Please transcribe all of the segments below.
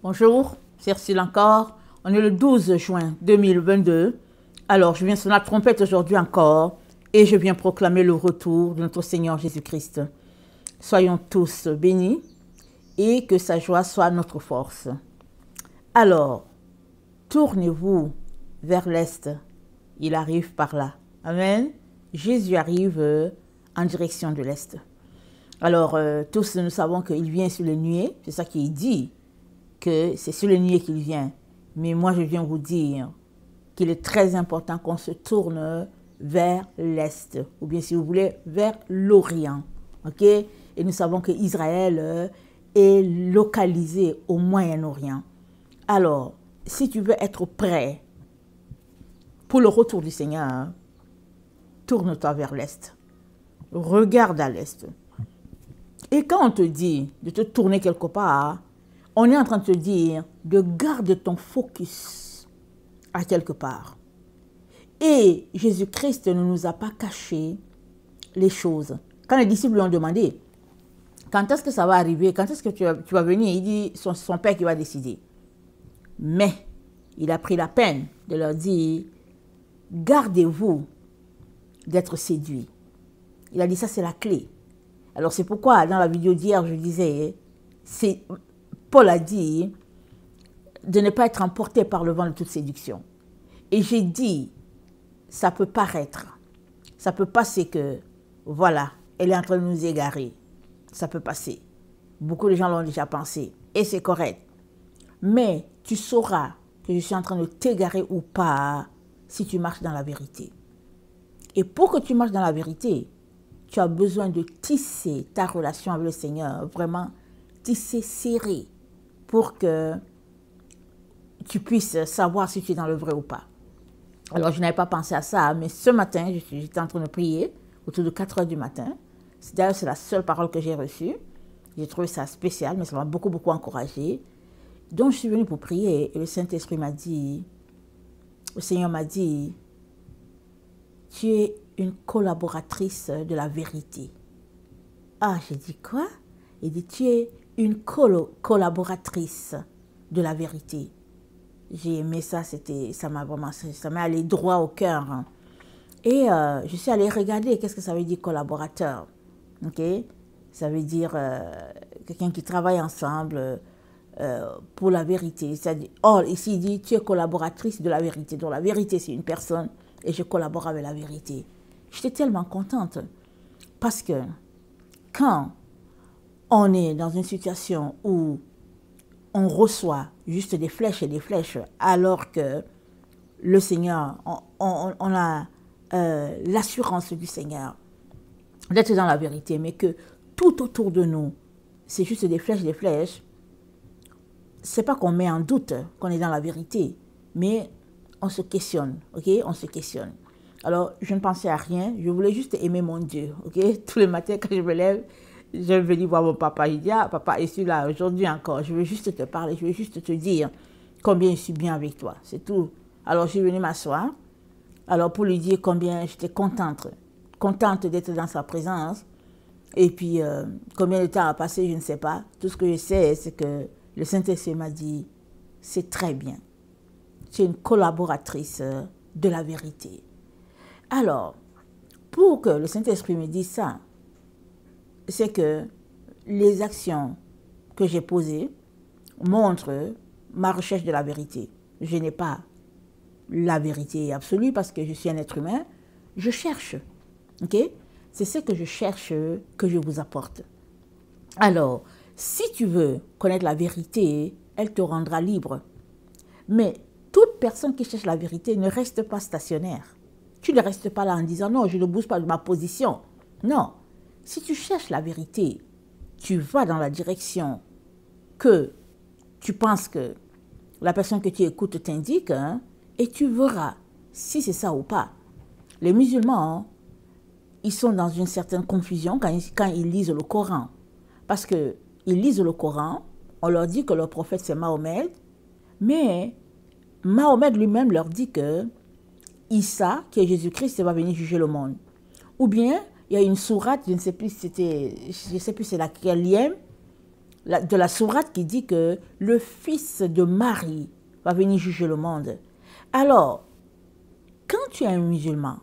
Bonjour, c'est Ursule encore. On est le 12 juin 2022. Alors, je viens sonner la trompette aujourd'hui encore et je viens proclamer le retour de notre Seigneur Jésus-Christ. Soyons tous bénis et que sa joie soit notre force. Alors, tournez-vous vers l'Est. Il arrive par là. Amen. Jésus arrive en direction de l'Est. Alors, tous nous savons qu'il vient sur les nuées. C'est ça qu'il dit, que c'est sur les nuées qu'il vient. Mais moi, je viens vous dire qu'il est très important qu'on se tourne vers l'Est. Ou bien, si vous voulez, vers l'Orient. OK? Et nous savons que Israël est localisé au Moyen-Orient. Alors, si tu veux être prêt pour le retour du Seigneur, tourne-toi vers l'Est. Regarde à l'Est. Et quand on te dit de te tourner quelque part, on est en train de te dire de garder ton focus à quelque part. Et Jésus-Christ ne nous a pas caché les choses. Quand les disciples lui ont demandé, quand est-ce que ça va arriver, quand est-ce que tu vas venir, il dit son Père qui va décider. Mais il a pris la peine de leur dire, gardez-vous d'être séduits. Il a dit ça, c'est la clé. Alors c'est pourquoi dans la vidéo d'hier, je disais, Paul a dit de ne pas être emporté par le vent de toute séduction. Et j'ai dit, ça peut paraître, ça peut passer que, voilà, elle est en train de nous égarer. Ça peut passer. Beaucoup de gens l'ont déjà pensé. Et c'est correct. Mais tu sauras que je suis en train de t'égarer ou pas si tu marches dans la vérité. Et pour que tu marches dans la vérité, tu as besoin de tisser ta relation avec le Seigneur, vraiment tisser serré pour que tu puisses savoir si tu es dans le vrai ou pas. Alors, je n'avais pas pensé à ça, mais ce matin, j'étais en train de prier autour de 4 heures du matin. D'ailleurs, c'est la seule parole que j'ai reçue. J'ai trouvé ça spécial, mais ça m'a beaucoup encouragée. Donc, je suis venue pour prier et le Saint-Esprit m'a dit, le Seigneur m'a dit, tu es une collaboratrice de la vérité. Ah, j'ai dit quoi? Il dit, tu es une collaboratrice de la vérité. J'ai aimé ça, ça m'est allé droit au cœur. Et je suis allée regarder qu'est-ce que ça veut dire collaborateur. Ok? Ça veut dire quelqu'un qui travaille ensemble pour la vérité. Or, ici, il dit, tu es collaboratrice de la vérité. Donc, la vérité, c'est une personne et je collabore avec la vérité. J'étais tellement contente parce que quand on est dans une situation où on reçoit juste des flèches et des flèches, alors que le Seigneur, on a l'assurance du Seigneur d'être dans la vérité, mais que tout autour de nous, c'est juste des flèches, c'est pas qu'on met en doute qu'on est dans la vérité, mais on se questionne, ok? On se questionne. Alors, je ne pensais à rien, je voulais juste aimer mon Dieu, ok? Tous les matins, quand je me lève, je vais venir voir mon papa. Il dit, ah, papa, je suis là aujourd'hui encore. Je veux juste te parler, je veux juste te dire combien je suis bien avec toi. C'est tout. Alors, je suis venue m'asseoir. Alors, pour lui dire combien j'étais contente d'être dans sa présence. Et puis, combien de temps a passé, je ne sais pas. Tout ce que je sais, c'est que le Saint-Esprit m'a dit, c'est très bien. Tu es une collaboratrice de la vérité. Alors, pour que le Saint-Esprit me dise ça, c'est que les actions que j'ai posées montrent ma recherche de la vérité. Je n'ai pas la vérité absolue parce que je suis un être humain. Je cherche. Ok? C'est ce que je cherche que je vous apporte. Alors, si tu veux connaître la vérité, elle te rendra libre. Mais toute personne qui cherche la vérité ne reste pas stationnaire. Tu ne restes pas là en disant non, je ne bouge pas de ma position. Non. Si tu cherches la vérité, tu vas dans la direction que tu penses que la personne que tu écoutes t'indique, hein, et tu verras si c'est ça ou pas. Les musulmans, ils sont dans une certaine confusion quand ils lisent le Coran. Parce qu'ils lisent le Coran, on leur dit que leur prophète c'est Mahomet, mais Mahomet lui-même leur dit que Issa, qui est Jésus-Christ, va venir juger le monde. Ou bien, il y a une sourate, je ne sais plus c'est laquelle, de la sourate qui dit que le fils de Marie va venir juger le monde. Alors, quand tu es un musulman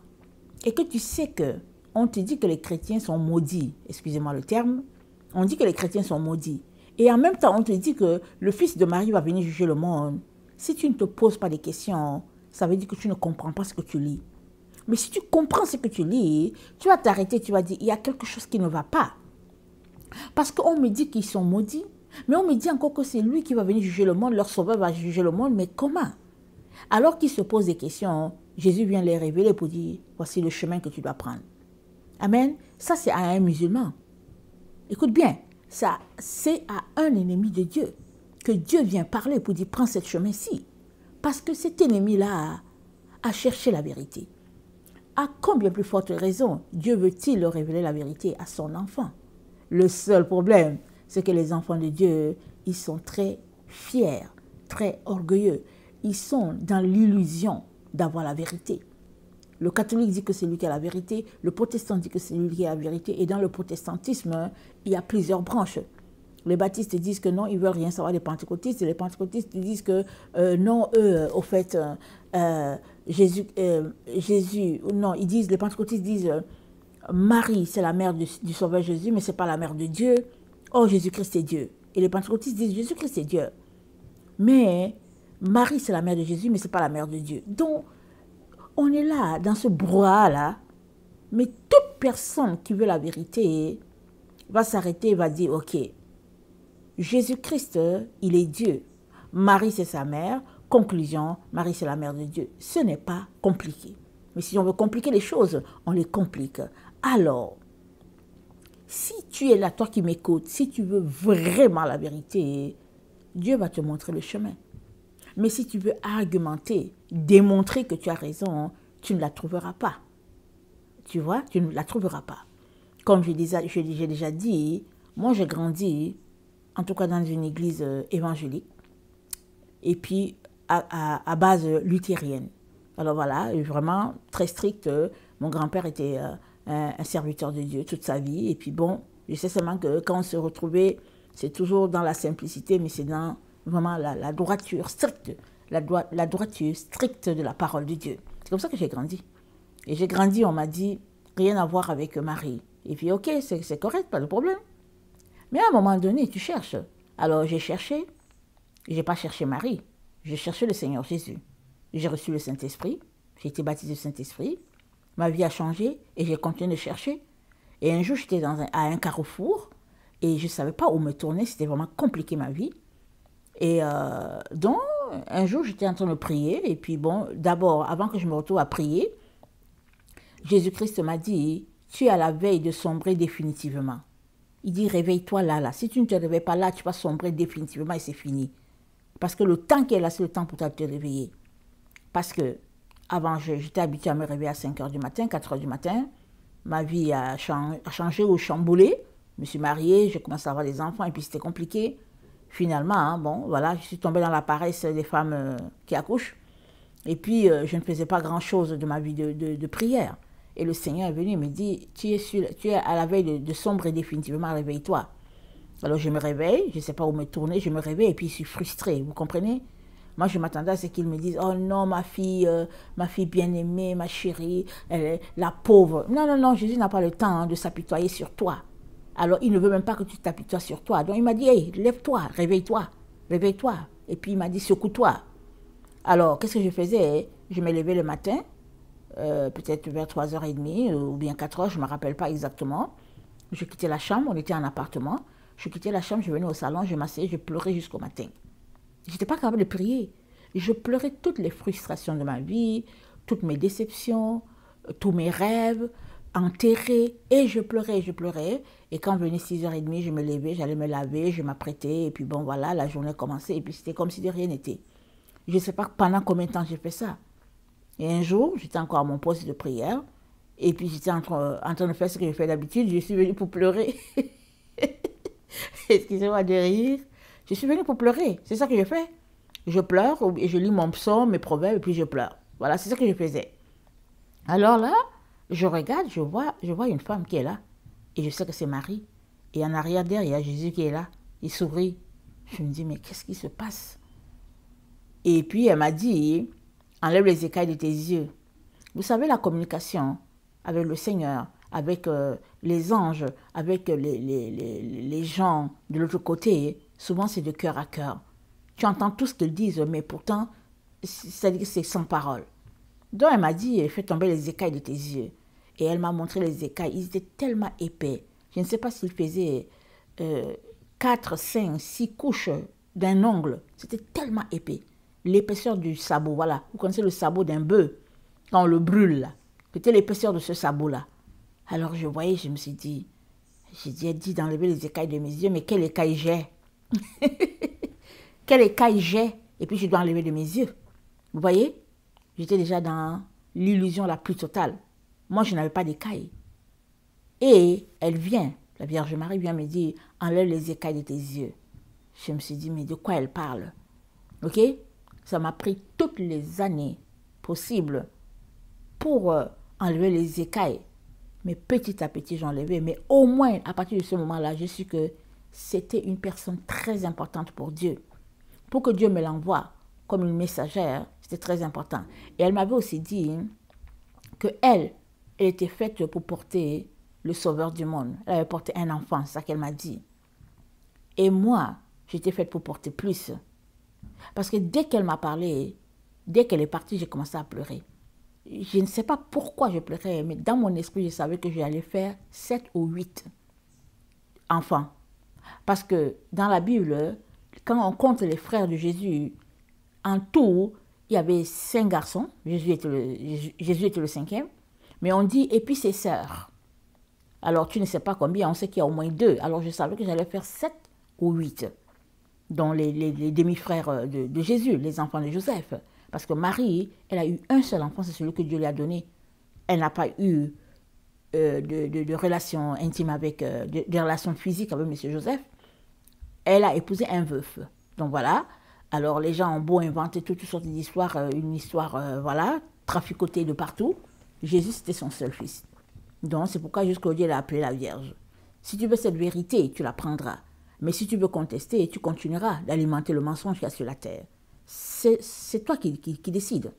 et que tu sais que on te dit que les chrétiens sont maudits, excusez-moi le terme, on dit que les chrétiens sont maudits, et en même temps on te dit que le fils de Marie va venir juger le monde, si tu ne te poses pas des questions, ça veut dire que tu ne comprends pas ce que tu lis. Mais si tu comprends ce que tu lis, tu vas t'arrêter, tu vas dire, il y a quelque chose qui ne va pas. Parce qu'on me dit qu'ils sont maudits, mais on me dit encore que c'est lui qui va venir juger le monde, leur sauveur va juger le monde, mais comment? Alors qu'ils se posent des questions, Jésus vient les révéler pour dire, voici le chemin que tu dois prendre. Amen. Ça, c'est à un musulman. Écoute bien, ça, c'est à un ennemi de Dieu que Dieu vient parler pour dire, prends ce chemin-ci. Parce que cet ennemi-là a cherché la vérité. À combien plus forte raison Dieu veut-il révéler la vérité à son enfant? Le seul problème, c'est que les enfants de Dieu, ils sont très fiers, très orgueilleux. Ils sont dans l'illusion d'avoir la vérité. Le catholique dit que c'est lui qui a la vérité, le protestant dit que c'est lui qui a la vérité, et dans le protestantisme, il y a plusieurs branches. Les baptistes disent que non, ils ne veulent rien savoir des pentecôtistes, et les pentecôtistes disent que non, eux, au fait, Jésus, non, ils disent, les pentecôtistes disent, Marie, c'est la mère du Sauveur Jésus, mais ce n'est pas la mère de Dieu. Oh, Jésus-Christ est Dieu. Et les pentecôtistes disent, Jésus-Christ est Dieu. Mais Marie, c'est la mère de Jésus, mais ce n'est pas la mère de Dieu. Donc, on est là, dans ce brouhaha-là, mais toute personne qui veut la vérité va s'arrêter et va dire, ok, Jésus-Christ, il est Dieu. Marie, c'est sa mère. Conclusion, Marie, c'est la mère de Dieu. Ce n'est pas compliqué. Mais si on veut compliquer les choses, on les complique. Alors, si tu es là, toi qui m'écoutes, si tu veux vraiment la vérité, Dieu va te montrer le chemin. Mais si tu veux argumenter, démontrer que tu as raison, tu ne la trouveras pas. Tu vois, tu ne la trouveras pas. Comme j'ai déjà dit, moi j'ai grandi, en tout cas dans une église évangélique, et puis à base luthérienne. Alors voilà, vraiment très strict. Mon grand-père était un serviteur de Dieu toute sa vie. Et puis bon, je sais seulement que quand on se retrouvait, c'est toujours dans la simplicité, mais c'est dans vraiment la droiture stricte, la droiture stricte de la parole de Dieu. C'est comme ça que j'ai grandi. Et j'ai grandi, on m'a dit, rien à voir avec Marie. Et puis ok, c'est correct, pas de problème. Mais à un moment donné, tu cherches. Alors j'ai cherché, je n'ai pas cherché Marie, j'ai cherché le Seigneur Jésus. J'ai reçu le Saint-Esprit, j'ai été baptisé du Saint-Esprit, ma vie a changé et j'ai continué de chercher. Et un jour, j'étais à un carrefour et je ne savais pas où me tourner, c'était vraiment compliqué ma vie. Et donc, un jour, j'étais en train de prier et puis bon, d'abord, avant que je me retrouve à prier, Jésus-Christ m'a dit, tu es à la veille de sombrer définitivement. Il dit, réveille-toi là. Si tu ne te réveilles pas là, tu vas sombrer définitivement et c'est fini. Parce que le temps qui est là, c'est le temps pour toi de te réveiller. Parce que avant, j'étais habituée à me réveiller à 5 h du matin, 4 h du matin. Ma vie a changé ou chamboulé. Je me suis mariée, j'ai commencé à avoir des enfants et puis c'était compliqué. Finalement, hein, bon, voilà, je suis tombée dans la paresse des femmes qui accouchent. Et puis, je ne faisais pas grand-chose de ma vie de prière. Et le Seigneur est venu et me dit, tu es à la veille de sombrer définitivement, réveille-toi. Alors je me réveille, je ne sais pas où me tourner, je me réveille et puis je suis frustrée, vous comprenez? Moi, je m'attendais à ce qu'ils me disent, oh non, ma fille bien-aimée, ma chérie, elle est la pauvre. Non, non, non, Jésus n'a pas le temps hein, de s'apitoyer sur toi. Alors, il ne veut même pas que tu t'apitoies sur toi. Donc, il m'a dit, hey, lève-toi, réveille-toi, réveille-toi. Et puis, il m'a dit, secoue-toi. Alors, qu'est-ce que je faisais? Je me levais le matin, peut-être vers 3 h 30 ou bien 4 h, je ne me rappelle pas exactement. Je quittais la chambre, on était en appartement. Je quittais la chambre, je venais au salon, je m'asseyais, je pleurais jusqu'au matin. Je n'étais pas capable de prier. Je pleurais toutes les frustrations de ma vie, toutes mes déceptions, tous mes rêves, enterrés. Et je pleurais, je pleurais. Et quand venait 6 h 30, je me levais, j'allais me laver, je m'apprêtais. Et puis bon, voilà, la journée commençait. Et puis c'était comme si de rien n'était. Je ne sais pas pendant combien de temps j'ai fait ça. Et un jour, j'étais encore à mon poste de prière. Et puis j'étais en train de faire ce que je fais d'habitude. Je suis venue pour pleurer. Excusez-moi de rire. Je suis venue pour pleurer. C'est ça que je fais. Je pleure et je lis mon psaume, mes proverbes et puis je pleure. Voilà, c'est ça que je faisais. Alors là, je regarde, je vois une femme qui est là. Et je sais que c'est Marie. Et en arrière d'elle, il y a Jésus qui est là. Il sourit. Je me dis, mais qu'est-ce qui se passe? Et puis elle m'a dit, enlève les écailles de tes yeux. Vous savez, la communication avec le Seigneur, avec les anges, avec les gens de l'autre côté, souvent c'est de cœur à cœur. Tu entends tout ce qu'ils disent, mais pourtant, c'est sans parole. Donc elle m'a dit, fais tomber les écailles de tes yeux. Et elle m'a montré les écailles. Ils étaient tellement épais. Je ne sais pas s'ils faisaient 4, 5, 6 couches d'un ongle. C'était tellement épais. L'épaisseur du sabot, voilà. Vous connaissez le sabot d'un bœuf, quand on le brûle, là. C'était l'épaisseur de ce sabot-là. Alors je voyais, je me suis dit, elle dit d'enlever les écailles de mes yeux, mais quelle écaille j'ai? Quelle écaille j'ai? Et puis je dois enlever de mes yeux. Vous voyez? J'étais déjà dans l'illusion la plus totale. Moi, je n'avais pas d'écailles. Et elle vient, la Vierge Marie vient me dire, enlève les écailles de tes yeux. Je me suis dit, mais de quoi elle parle? Ok? Ça m'a pris toutes les années possibles pour enlever les écailles. Mais petit à petit, j'enlevais. Mais au moins, à partir de ce moment-là, je suis que c'était une personne très importante pour Dieu. Pour que Dieu me l'envoie comme une messagère, c'était très important. Et elle m'avait aussi dit qu'elle était faite pour porter le sauveur du monde. Elle avait porté un enfant, c'est ça qu'elle m'a dit. Et moi, j'étais faite pour porter plus. Parce que dès qu'elle m'a parlé, dès qu'elle est partie, j'ai commencé à pleurer. Je ne sais pas pourquoi je pleurais, mais dans mon esprit, je savais que j'allais faire 7 ou 8 enfants. Parce que dans la Bible, quand on compte les frères de Jésus, en tout, il y avait 5 garçons. Jésus était le 5e. Mais on dit, et puis ses sœurs. Alors tu ne sais pas combien, on sait qu'il y a au moins 2. Alors je savais que j'allais faire 7 ou 8. Dont les demi-frères de Jésus, les enfants de Joseph. Parce que Marie, elle a eu un seul enfant, c'est celui que Dieu lui a donné. Elle n'a pas eu de relation intime avec, de relation physique avec M. Joseph. Elle a épousé un veuf. Donc voilà. Alors les gens ont beau inventer toutes sortes d'histoires, une histoire, voilà, traficotée de partout. Jésus, c'était son seul fils. Donc c'est pourquoi jusqu'aujourd'hui, elle a appelé la Vierge. Si tu veux cette vérité, tu la prendras. Mais si tu veux contester, tu continueras d'alimenter le mensonge qu'il y a sur la terre. C'est toi qui décides.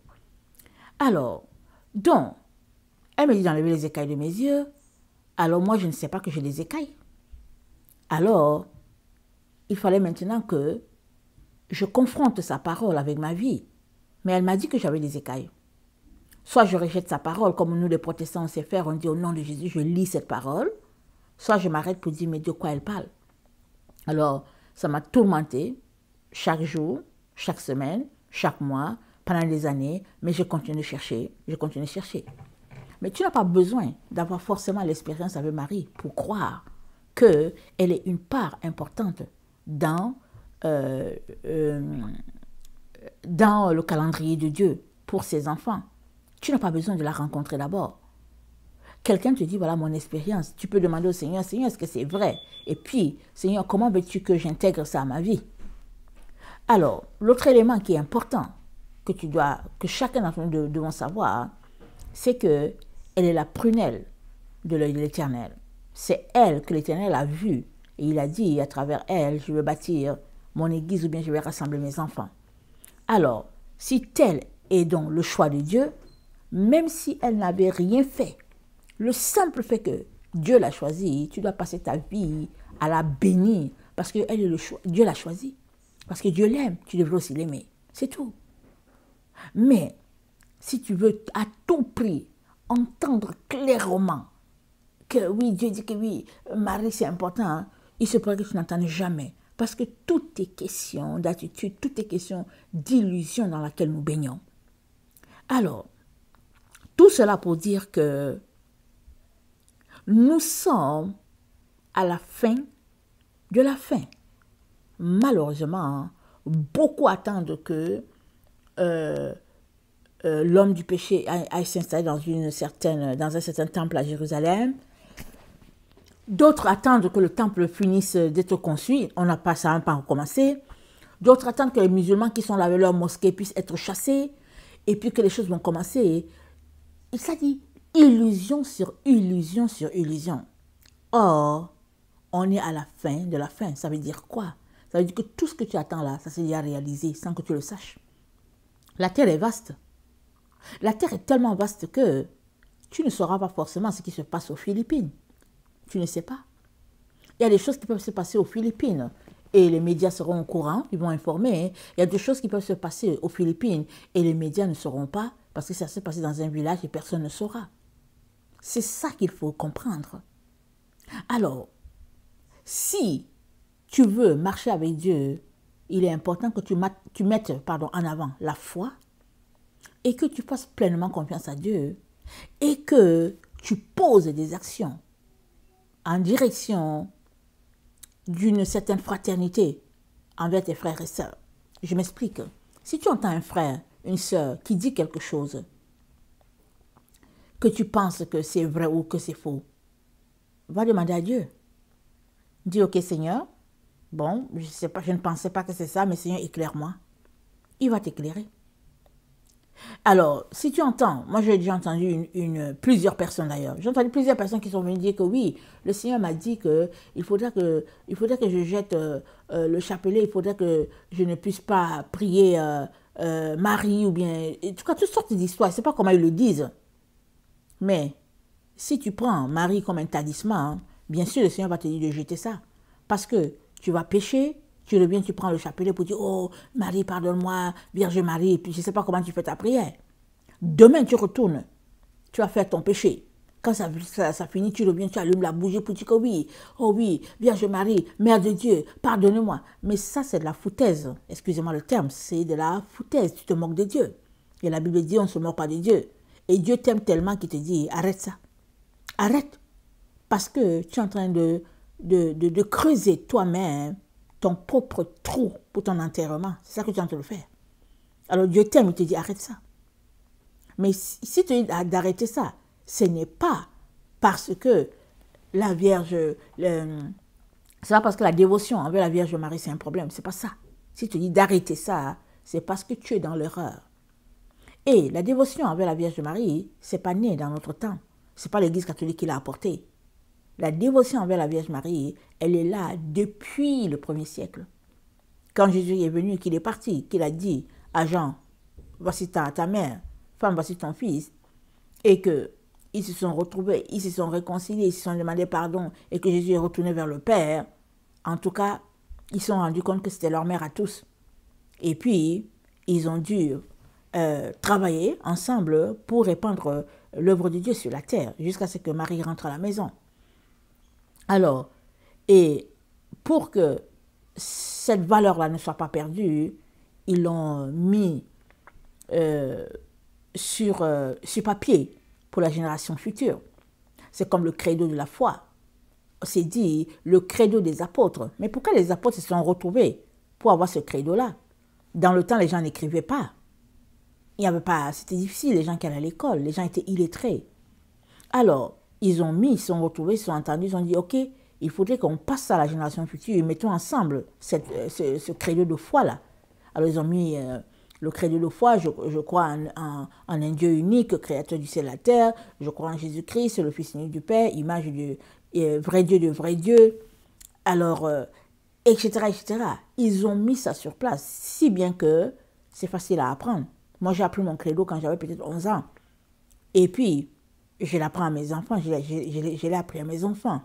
Alors, donc, elle me dit d'enlever les écailles de mes yeux. Alors moi, je ne sais pas que j'ai des écailles. Alors, il fallait maintenant que je confronte sa parole avec ma vie. Mais elle m'a dit que j'avais des écailles. Soit je rejette sa parole, comme nous les protestants on sait faire, on dit au nom de Jésus, je lis cette parole. Soit je m'arrête pour dire, mais de quoi elle parle? Alors, ça m'a tourmenté chaque jour, chaque semaine, chaque mois, pendant des années, mais je continue de chercher, je continue de chercher. Mais tu n'as pas besoin d'avoir forcément l'expérience avec Marie pour croire qu'elle est une part importante dans le calendrier de Dieu pour ses enfants. Tu n'as pas besoin de la rencontrer d'abord. Quelqu'un te dit, voilà mon expérience. Tu peux demander au Seigneur, Seigneur, est-ce que c'est vrai? Et puis, Seigneur, comment veux-tu que j'intègre ça à ma vie? Alors, l'autre élément qui est important, que chacun d'entre nous devons savoir, c'est qu'elle est la prunelle de l'œil de l'Éternel. C'est elle que l'Éternel a vue. Et il a dit, à travers elle, je vais bâtir mon église ou bien je vais rassembler mes enfants. Alors, si tel est donc le choix de Dieu, même si elle n'avait rien fait, le simple fait que Dieu l'a choisi, tu dois passer ta vie à la bénir parce que elle est le choix. Dieu l'a choisi. Parce que Dieu l'aime, tu devrais aussi l'aimer. C'est tout. Mais si tu veux à tout prix entendre clairement que oui, Dieu dit que oui, Marie c'est important, hein, il se pourrait que tu n'entendes jamais. Parce que tout est question d'attitude, tout est question d'illusion dans laquelle nous baignons. Alors, tout cela pour dire que nous sommes à la fin de la fin. Malheureusement, beaucoup attendent que l'homme du péché aille s'installer dans un certain temple à Jérusalem. D'autres attendent que le temple finisse d'être construit. Ça n'a pas recommencé. D'autres attendent que les musulmans qui sont là avec leur mosquée puissent être chassés. Et puis que les choses vont commencer. Il dit illusion sur illusion sur illusion. Or, on est à la fin de la fin. Ça veut dire quoi? Ça veut dire que tout ce que tu attends là, ça s'est déjà réalisé sans que tu le saches. La terre est vaste. La terre est tellement vaste que tu ne sauras pas forcément ce qui se passe aux Philippines. Tu ne sais pas. Il y a des choses qui peuvent se passer aux Philippines et les médias seront au courant, ils vont informer. Il y a des choses qui peuvent se passer aux Philippines et les médias ne sauront pas parce que ça s'est passé dans un village et personne ne saura. C'est ça qu'il faut comprendre. Alors, si tu veux marcher avec Dieu, il est important que tu mettes en avant la foi et que tu fasses pleinement confiance à Dieu et que tu poses des actions en direction d'une certaine fraternité envers tes frères et sœurs. Je m'explique. Si tu entends un frère, une sœur qui dit quelque chose, que tu penses que c'est vrai ou que c'est faux, va demander à Dieu. Dis, ok Seigneur, bon, je sais pas, je ne pensais pas que c'est ça, mais Seigneur, éclaire-moi. Il va t'éclairer. Alors, si tu entends, moi j'ai déjà entendu plusieurs personnes d'ailleurs, j'ai entendu plusieurs personnes qui sont venues dire que oui, le Seigneur m'a dit qu'il faudrait que je jette le chapelet, il faudrait que je ne puisse pas prier Marie ou bien, en tout cas toutes sortes d'histoires, je ne sais pas comment ils le disent. Mais si tu prends Marie comme un talisman, bien sûr le Seigneur va te dire de jeter ça, parce que tu vas pécher. Tu reviens, tu prends le chapelet pour dire « Oh, Marie, pardonne-moi, Vierge Marie », et puis je ne sais pas comment tu fais ta prière. Demain, tu retournes, tu vas faire ton péché. Quand ça finit, tu reviens, tu allumes la bougie pour dire que oui, oh oui, Vierge Marie, Mère de Dieu, pardonne-moi. Mais ça, c'est de la foutaise. Excusez-moi le terme, c'est de la foutaise. Tu te moques de Dieu. Et la Bible dit « On ne se moque pas de Dieu ». Et Dieu t'aime tellement qu'il te dit « Arrête ça. Arrête. » Parce que tu es en train de creuser toi-même ton propre trou pour ton enterrement. C'est ça que tu es en train de faire. Alors Dieu t'aime, il te dit arrête ça. Mais si tu dis d'arrêter ça, ce n'est pas parce que la Vierge, c'est pas parce que la dévotion envers la Vierge Marie c'est un problème, c'est pas ça. Si tu dis d'arrêter ça, c'est parce que tu es dans l'erreur. Et la dévotion envers la Vierge Marie, c'est pas né dans notre temps. C'est pas l'Église catholique qui l'a apporté. La dévotion envers la Vierge Marie, elle est là depuis le 1er siècle. Quand Jésus est venu, qu'il est parti, qu'il a dit à Jean, voici ta mère, femme, voici ton fils, et qu'ils se sont retrouvés, ils se sont réconciliés, ils se sont demandé pardon, et que Jésus est retourné vers le Père, en tout cas, ils se sont rendus compte que c'était leur mère à tous. Et puis, ils ont dû travailler ensemble pour répandre l'œuvre de Dieu sur la terre, jusqu'à ce que Marie rentre à la maison. Alors, et pour que cette valeur-là ne soit pas perdue, ils l'ont mis sur papier pour la génération future. C'est comme le credo de la foi. C'est dit le credo des apôtres. Mais pourquoi les apôtres se sont retrouvés pour avoir ce credo-là? Dans le temps, les gens n'écrivaient pas. Il n'y avait pas, c'était difficile, les gens qui allaient à l'école, les gens étaient illettrés. Alors, ils sont retrouvés, ils se sont entendus, ils ont dit, ok, il faudrait qu'on passe à la génération future, mettons ensemble ce credo de foi-là. Alors, ils ont mis le credo de foi, je crois en un Dieu unique, créateur du ciel et de la terre, je crois en Jésus-Christ, le Fils unique du Père, image du vrai Dieu de vrai Dieu, alors, etc., etc. Ils ont mis ça sur place, si bien que c'est facile à apprendre. Moi, j'ai appris mon credo quand j'avais peut-être 11 ans. Et puis, je l'apprends à mes enfants, je l'ai appris à mes enfants.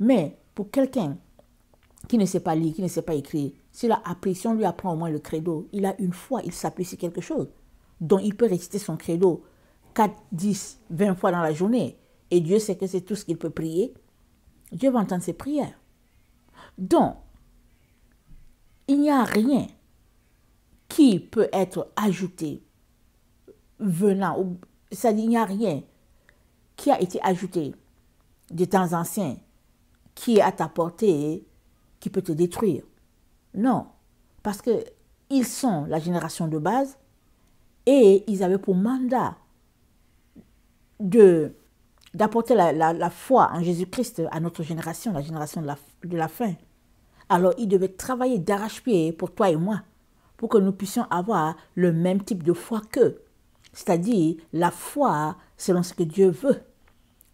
Mais pour quelqu'un qui ne sait pas lire, qui ne sait pas écrire, s'il a appris, si on lui apprend au moins le credo, il a une foi, il s'appuie sur quelque chose. Donc il peut réciter son credo 4, 10, 20 fois dans la journée. Et Dieu sait que c'est tout ce qu'il peut prier. Dieu va entendre ses prières. Donc, il n'y a rien qui peut être ajouté venant, c'est-à-dire il n'y a rien qui a été ajouté des temps anciens, qui est à ta portée, qui peut te détruire. Non, parce qu'ils sont la génération de base et ils avaient pour mandat d'apporter la foi en Jésus-Christ à notre génération, la génération de la fin. Alors, ils devaient travailler d'arrache-pied pour toi et moi, pour que nous puissions avoir le même type de foi qu'eux. C'est-à-dire la foi selon ce que Dieu veut.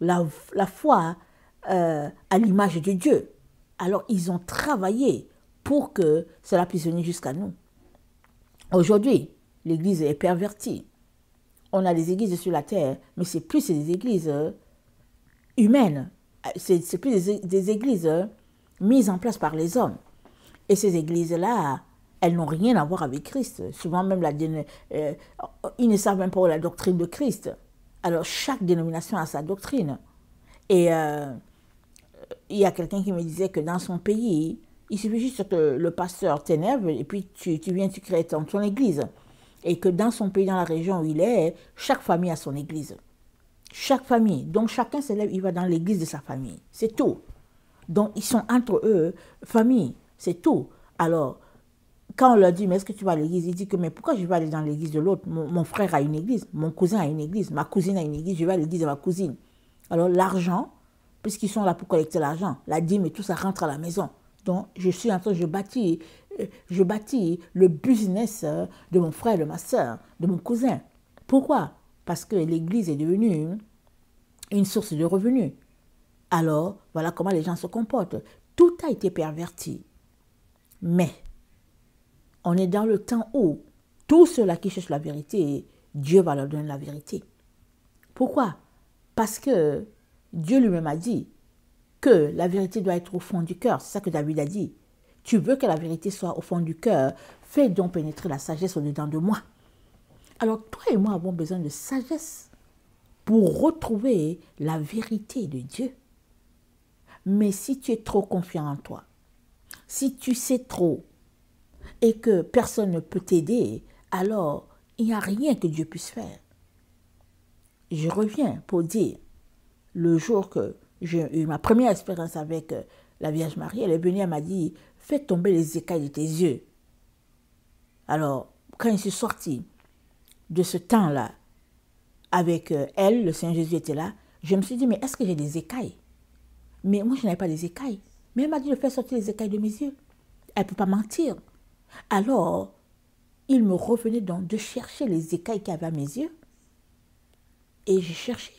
La foi à l'image de Dieu. Alors, ils ont travaillé pour que cela puisse venir jusqu'à nous. Aujourd'hui, l'Église est pervertie. On a des églises sur la terre, mais c'est plus des églises humaines. C'est plus des églises mises en place par les hommes. Et ces églises-là, elles n'ont rien à voir avec Christ. Souvent même, ils ne savent même pas la doctrine de Christ. Alors, chaque dénomination a sa doctrine. Et il y a quelqu'un qui me disait que dans son pays, il suffit juste que le pasteur t'énerve et puis tu viens, tu crées ton église. Et que dans son pays, dans la région où il est, chaque famille a son église. Chaque famille. Donc, chacun s'élève, il va dans l'église de sa famille. C'est tout. Donc, ils sont entre eux, famille. C'est tout. Alors, quand on leur dit, mais est-ce que tu vas à l'église? Il dit que, mais pourquoi je vais aller dans l'église de l'autre? Mon frère a une église, mon cousin a une église, ma cousine a une église, je vais à l'église de ma cousine. Alors, l'argent, puisqu'ils sont là pour collecter l'argent, la dîme et tout ça rentre à la maison. Donc, je bâtis le business de mon frère, de ma soeur, de mon cousin. Pourquoi? Parce que l'église est devenue une source de revenus. Alors, voilà comment les gens se comportent. Tout a été perverti. Mais, on est dans le temps où tous ceux-là qui cherchent la vérité, Dieu va leur donner la vérité. Pourquoi? Parce que Dieu lui-même a dit que la vérité doit être au fond du cœur. C'est ça que David a dit. Tu veux que la vérité soit au fond du cœur, fais donc pénétrer la sagesse au-dedans de moi. Alors, toi et moi avons besoin de sagesse pour retrouver la vérité de Dieu. Mais si tu es trop confiant en toi, si tu sais trop et que personne ne peut t'aider, alors il n'y a rien que Dieu puisse faire. Je reviens pour dire, le jour que j'ai eu ma première expérience avec la Vierge Marie, elle est venue, elle m'a dit, fais tomber les écailles de tes yeux. Alors, quand je suis sortie de ce temps-là, avec elle, le Seigneur Jésus était là, je me suis dit, mais est-ce que j'ai des écailles? Mais moi, je n'avais pas des écailles. Mais elle m'a dit de faire sortir les écailles de mes yeux. Elle ne peut pas mentir. Alors, il me revenait donc de chercher les écailles qu'il y avait à mes yeux. Et j'ai cherché.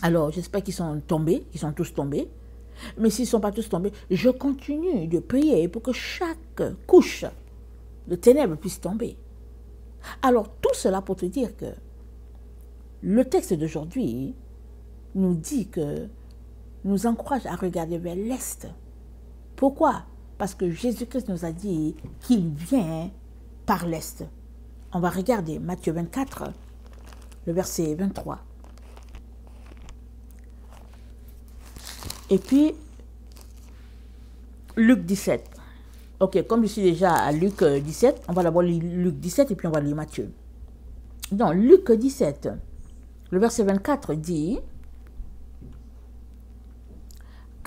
Alors, j'espère qu'ils sont tombés, qu'ils sont tous tombés. Mais s'ils ne sont pas tous tombés, je continue de prier pour que chaque couche de ténèbres puisse tomber. Alors, tout cela pour te dire que le texte d'aujourd'hui nous dit que nous encourage à regarder vers l'Est. Pourquoi? Parce que Jésus-Christ nous a dit qu'il vient par l'Est. On va regarder Matthieu 24, le verset 23. Et puis, Luc 17. Ok, comme je suis déjà à Luc 17, on va d'abord lire Luc 17 et puis on va lire Matthieu. Dans Luc 17, le verset 24 dit...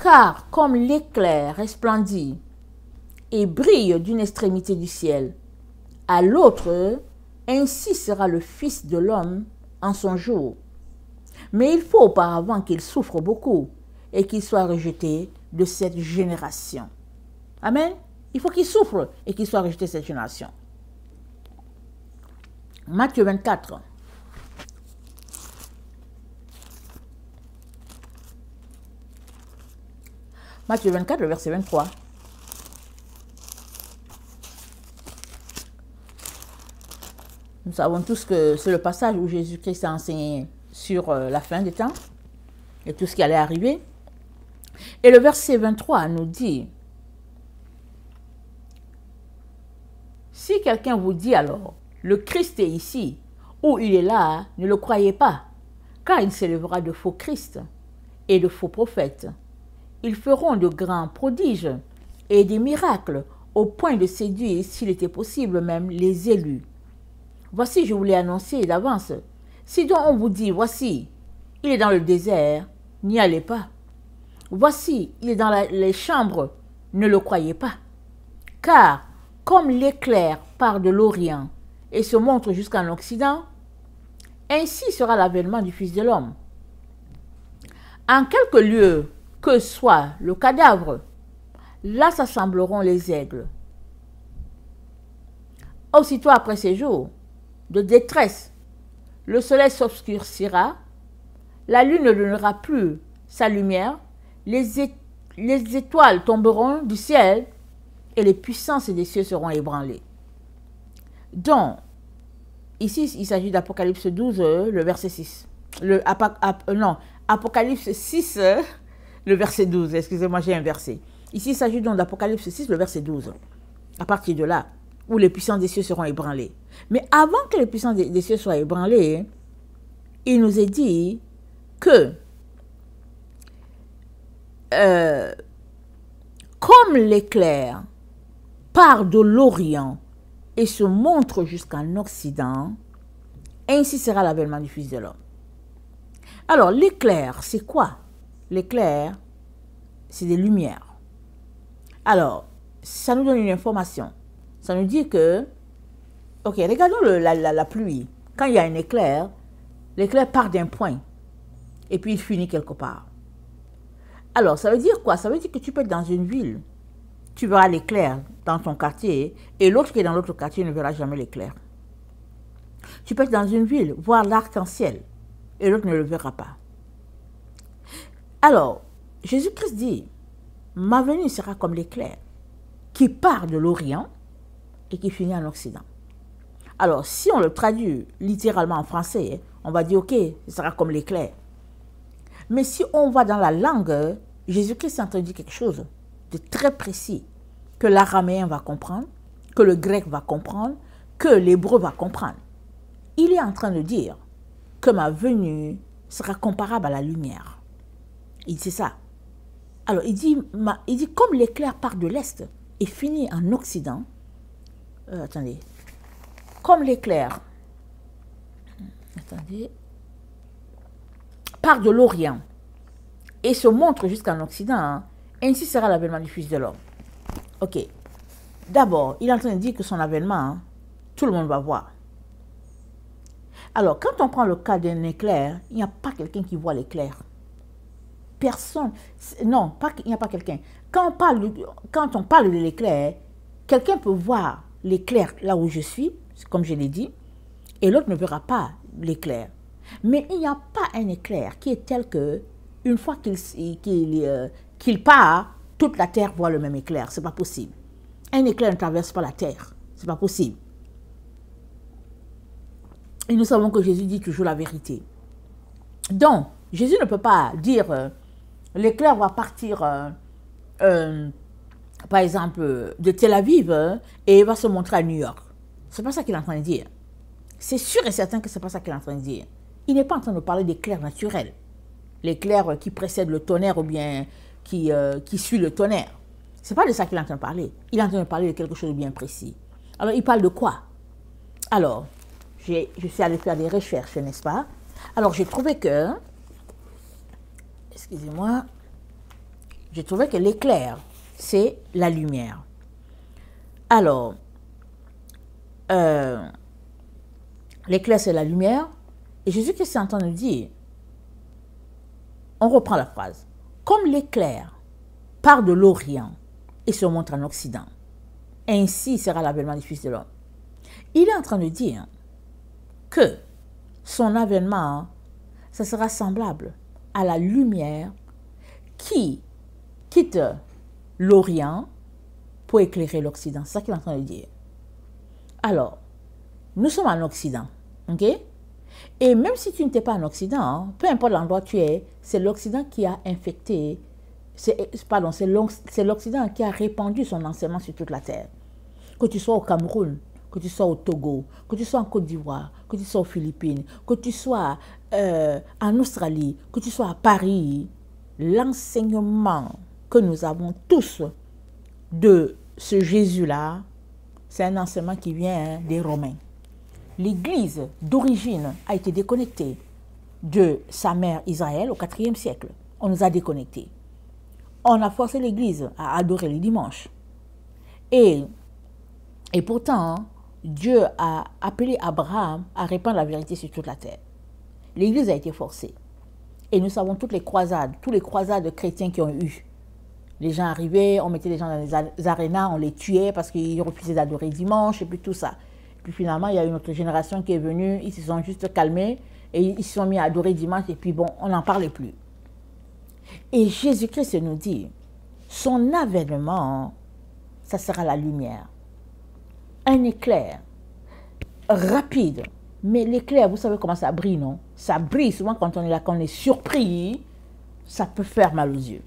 Car comme l'éclair resplendit et brille d'une extrémité du ciel à l'autre, ainsi sera le Fils de l'homme en son jour. Mais il faut auparavant qu'il souffre beaucoup et qu'il soit rejeté de cette génération. Amen. Il faut qu'il souffre et qu'il soit rejeté de cette génération. Matthieu 24. Matthieu 24, le verset 23. Nous savons tous que c'est le passage où Jésus-Christ a enseigné sur la fin des temps et tout ce qui allait arriver. Et le verset 23 nous dit, si quelqu'un vous dit alors, le Christ est ici, ou il est là, ne le croyez pas, car il s'élèvera de faux Christ et de faux prophètes. Ils feront de grands prodiges et des miracles au point de séduire, s'il était possible même, les élus. Voici, je vous l'ai annoncé d'avance. Si donc on vous dit, voici, il est dans le désert, n'y allez pas. Voici, il est dans les chambres, ne le croyez pas. Car, comme l'éclair part de l'Orient et se montre jusqu'en Occident, ainsi sera l'avènement du Fils de l'homme. En quelques lieux que soit le cadavre, là s'assembleront les aigles. Aussitôt après ces jours de détresse, le soleil s'obscurcira, la lune ne donnera plus sa lumière, les les étoiles tomberont du ciel et les puissances des cieux seront ébranlées. Donc, ici, il s'agit d'Apocalypse 12, le verset 6. Apocalypse 6, le verset 12. Excusez-moi, j'ai inversé. Ici, il s'agit donc d'Apocalypse 6, le verset 12. À partir de là, où les puissances des cieux seront ébranlées. Mais avant que les puissances des cieux soient ébranlées, il nous est dit que comme l'éclair part de l'Orient et se montre jusqu'en Occident, ainsi sera l'avènement du Fils de l'homme. Alors, l'éclair, c'est quoi? L'éclair, c'est des lumières. Alors, ça nous donne une information. Ça nous dit que, ok, regardons la pluie. Quand il y a un éclair, l'éclair part d'un point et puis il finit quelque part. Alors, ça veut dire quoi? Ça veut dire que tu peux être dans une ville, tu verras l'éclair dans ton quartier et l'autre qui est dans l'autre quartier ne verra jamais l'éclair. Tu peux être dans une ville, voir l'arc-en-ciel et l'autre ne le verra pas. Alors, Jésus-Christ dit, ma venue sera comme l'éclair qui part de l'Orient et qui finit en Occident. Alors, si on le traduit littéralement en français, on va dire, ok, ce sera comme l'éclair. Mais si on va dans la langue, Jésus-Christ est en train de dire quelque chose de très précis, que l'araméen va comprendre, que le grec va comprendre, que l'hébreu va comprendre. Il est en train de dire que ma venue sera comparable à la lumière. C'est ça. Alors, il dit comme l'éclair part de l'Est et finit en Occident, attendez, comme l'éclair, part de l'Orient et se montre jusqu'en Occident, ainsi sera l'avènement du Fils de l'homme. Ok. D'abord, il est en train de dire que son avènement, tout le monde va voir. Alors, quand on prend le cas d'un éclair, il n'y a pas quelqu'un qui voit l'éclair. Personne. Non, il n'y a pas quelqu'un. Quand on parle de l'éclair, quelqu'un peut voir l'éclair là où je suis, comme je l'ai dit, et l'autre ne verra pas l'éclair. Mais il n'y a pas un éclair qui est tel que, une fois qu'il part, toute la terre voit le même éclair. Ce n'est pas possible. Un éclair ne traverse pas la terre. Ce n'est pas possible. Et nous savons que Jésus dit toujours la vérité. Donc, Jésus ne peut pas dire l'éclair va partir, par exemple, de Tel Aviv et il va se montrer à New York. Ce n'est pas ça qu'il est en train de dire. C'est sûr et certain que ce n'est pas ça qu'il est en train de dire. Il n'est pas en train de parler d'éclair naturel. L'éclair qui précède le tonnerre ou bien qui suit le tonnerre. Ce n'est pas de ça qu'il est en train de parler. Il est en train de parler de quelque chose de bien précis. Alors, il parle de quoi? Alors, je suis allée faire des recherches, n'est-ce pas? Alors, j'ai trouvé que, excusez-moi, j'ai trouvé que l'éclair, c'est la lumière. Alors, l'éclair, c'est la lumière. Et Jésus-Christ est en train de dire, on reprend la phrase, comme l'éclair part de l'Orient et se montre en Occident, ainsi sera l'avènement du Fils de l'homme. Il est en train de dire que son avènement, ça sera semblable à la lumière qui quitte l'Orient pour éclairer l'Occident. C'est ça qu'il est en train de dire. Alors, nous sommes en Occident, ok? Et même si tu n'étais pas en Occident, peu importe l'endroit où tu es, c'est l'Occident qui a infecté, c'est l'Occident qui a répandu son enseignement sur toute la terre. Que tu sois au Cameroun, que tu sois au Togo, que tu sois en Côte d'Ivoire, que tu sois aux Philippines, que tu sois en Australie, que tu sois à Paris, l'enseignement que nous avons tous de ce Jésus-là, c'est un enseignement qui vient des Romains. L'Église d'origine a été déconnectée de sa mère Israël au IVe siècle. On nous a déconnectés. On a forcé l'Église à adorer les dimanches. Et pourtant, Dieu a appelé Abraham à répandre la vérité sur toute la terre. L'Église a été forcée. Et nous savons toutes les croisades, tous les croisades chrétiens qui ont eu. Les gens arrivaient, on mettait les gens dans les arénas, on les tuait parce qu'ils refusaient d'adorer dimanche et puis tout ça. Puis finalement, il y a une autre génération qui est venue, ils se sont juste calmés et ils se sont mis à adorer dimanche et puis bon, on n'en parlait plus. Et Jésus-Christ nous dit son avènement, ça sera la lumière. Un éclair rapide. Mais l'éclair, vous savez comment ça brille, non? Ça brille souvent quand on est là, quand on est surpris, ça peut faire mal aux yeux.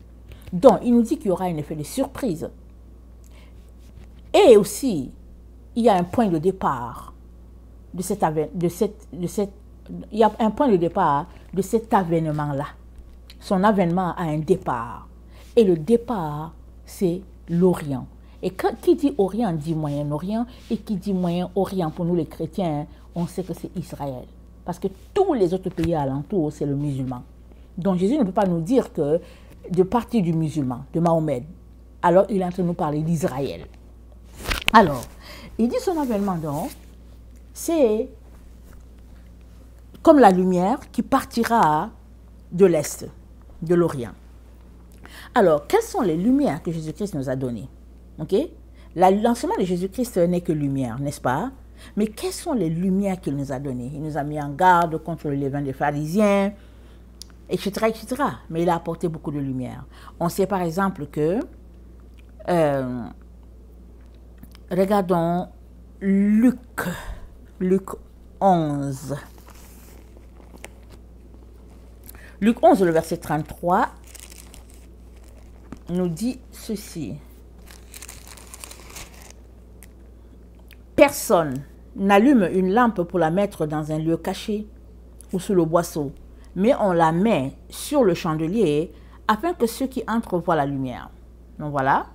Donc, il nous dit qu'il y aura un effet de surprise. Et aussi, il y a un point de départ il y a un point de départ de cet avènement-là. Son avènement a un départ. Et le départ, c'est l'Orient. Et qui dit Orient dit Moyen-Orient. Et qui dit Moyen-Orient, pour nous les chrétiens, on sait que c'est Israël. Parce que tous les autres pays alentours, c'est le musulman. Donc Jésus ne peut pas nous dire que de partir du musulman, de Mahomet, alors il est en train de nous parler d'Israël. Alors, il dit son avènement donc, c'est comme la lumière qui partira de l'Est, de l'Orient. Alors, quelles sont les lumières que Jésus-Christ nous a données? Okay? L'enseignement de Jésus-Christ n'est que lumière, n'est-ce pas? Mais quelles sont les lumières qu'il nous a données? Il nous a mis en garde contre le levain des pharisiens, etc., etc. Mais il a apporté beaucoup de lumière. On sait par exemple que, regardons Luc 11. Luc 11, le verset 33, nous dit ceci. Personne n'allume une lampe pour la mettre dans un lieu caché ou sous le boisseau, mais on la met sur le chandelier afin que ceux qui entrent voient la lumière. Donc voilà,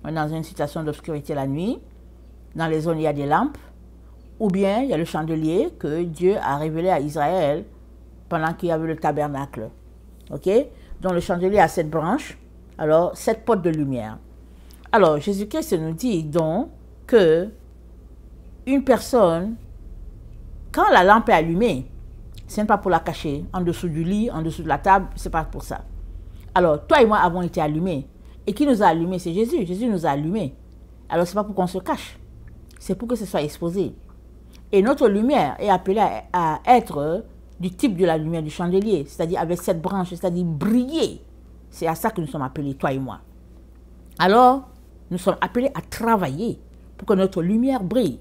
on est dans une situation d'obscurité la nuit, dans les zones où il y a des lampes, ou bien il y a le chandelier que Dieu a révélé à Israël pendant qu'il y avait le tabernacle. Ok? Donc le chandelier a 7 branches, alors 7 potes de lumière. Alors Jésus-Christ nous dit donc que une personne, quand la lampe est allumée, ce n'est pas pour la cacher en dessous du lit, en dessous de la table, c'est pas pour ça. Alors toi et moi avons été allumés. Et qui nous a allumés? C'est Jésus. Jésus nous a allumés. Alors c'est pas pour qu'on se cache, c'est pour que ce soit exposé. Et notre lumière est appelée à être du type de la lumière du chandelier, c'est-à-dire avec 7 branches, c'est-à-dire briller. C'est à ça que nous sommes appelés, toi et moi. Alors, nous sommes appelés à travailler pour que notre lumière brille.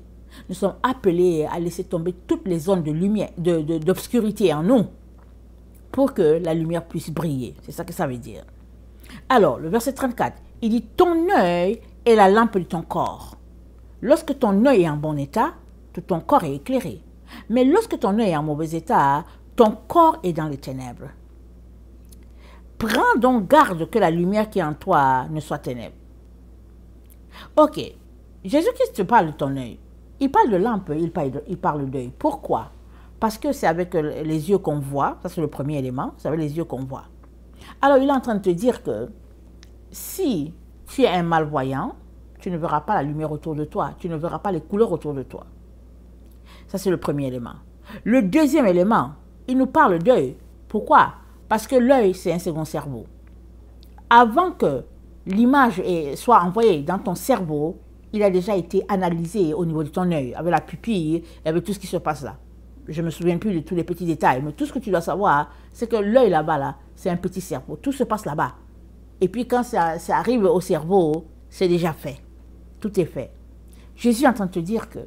Nous sommes appelés à laisser tomber toutes les zones de lumière, d'obscurité en nous, pour que la lumière puisse briller. C'est ça que ça veut dire. Alors, le verset 34, il dit, ton œil est la lampe de ton corps. Lorsque ton œil est en bon état, tout ton corps est éclairé. Mais lorsque ton œil est en mauvais état, ton corps est dans les ténèbres. Prends donc garde que la lumière qui est en toi ne soit ténèbres. Ok, Jésus-Christ parle de ton œil. Il parle de lampe, il parle d'œil. Pourquoi? Parce que c'est avec les yeux qu'on voit, ça c'est le premier élément, c'est avec les yeux qu'on voit. Alors il est en train de te dire que si tu es un malvoyant, tu ne verras pas la lumière autour de toi, tu ne verras pas les couleurs autour de toi. Ça c'est le premier élément. Le deuxième élément, il nous parle d'œil. Pourquoi? Parce que l'œil c'est un second cerveau. Avant que l'image soit envoyée dans ton cerveau, il a déjà été analysé au niveau de ton œil, avec la pupille, et avec tout ce qui se passe là. Je ne me souviens plus de tous les petits détails, mais tout ce que tu dois savoir, c'est que l'œil là-bas, là, c'est un petit cerveau. Tout se passe là-bas. Et puis quand ça arrive au cerveau, c'est déjà fait. Tout est fait. Jésus est en train de te dire que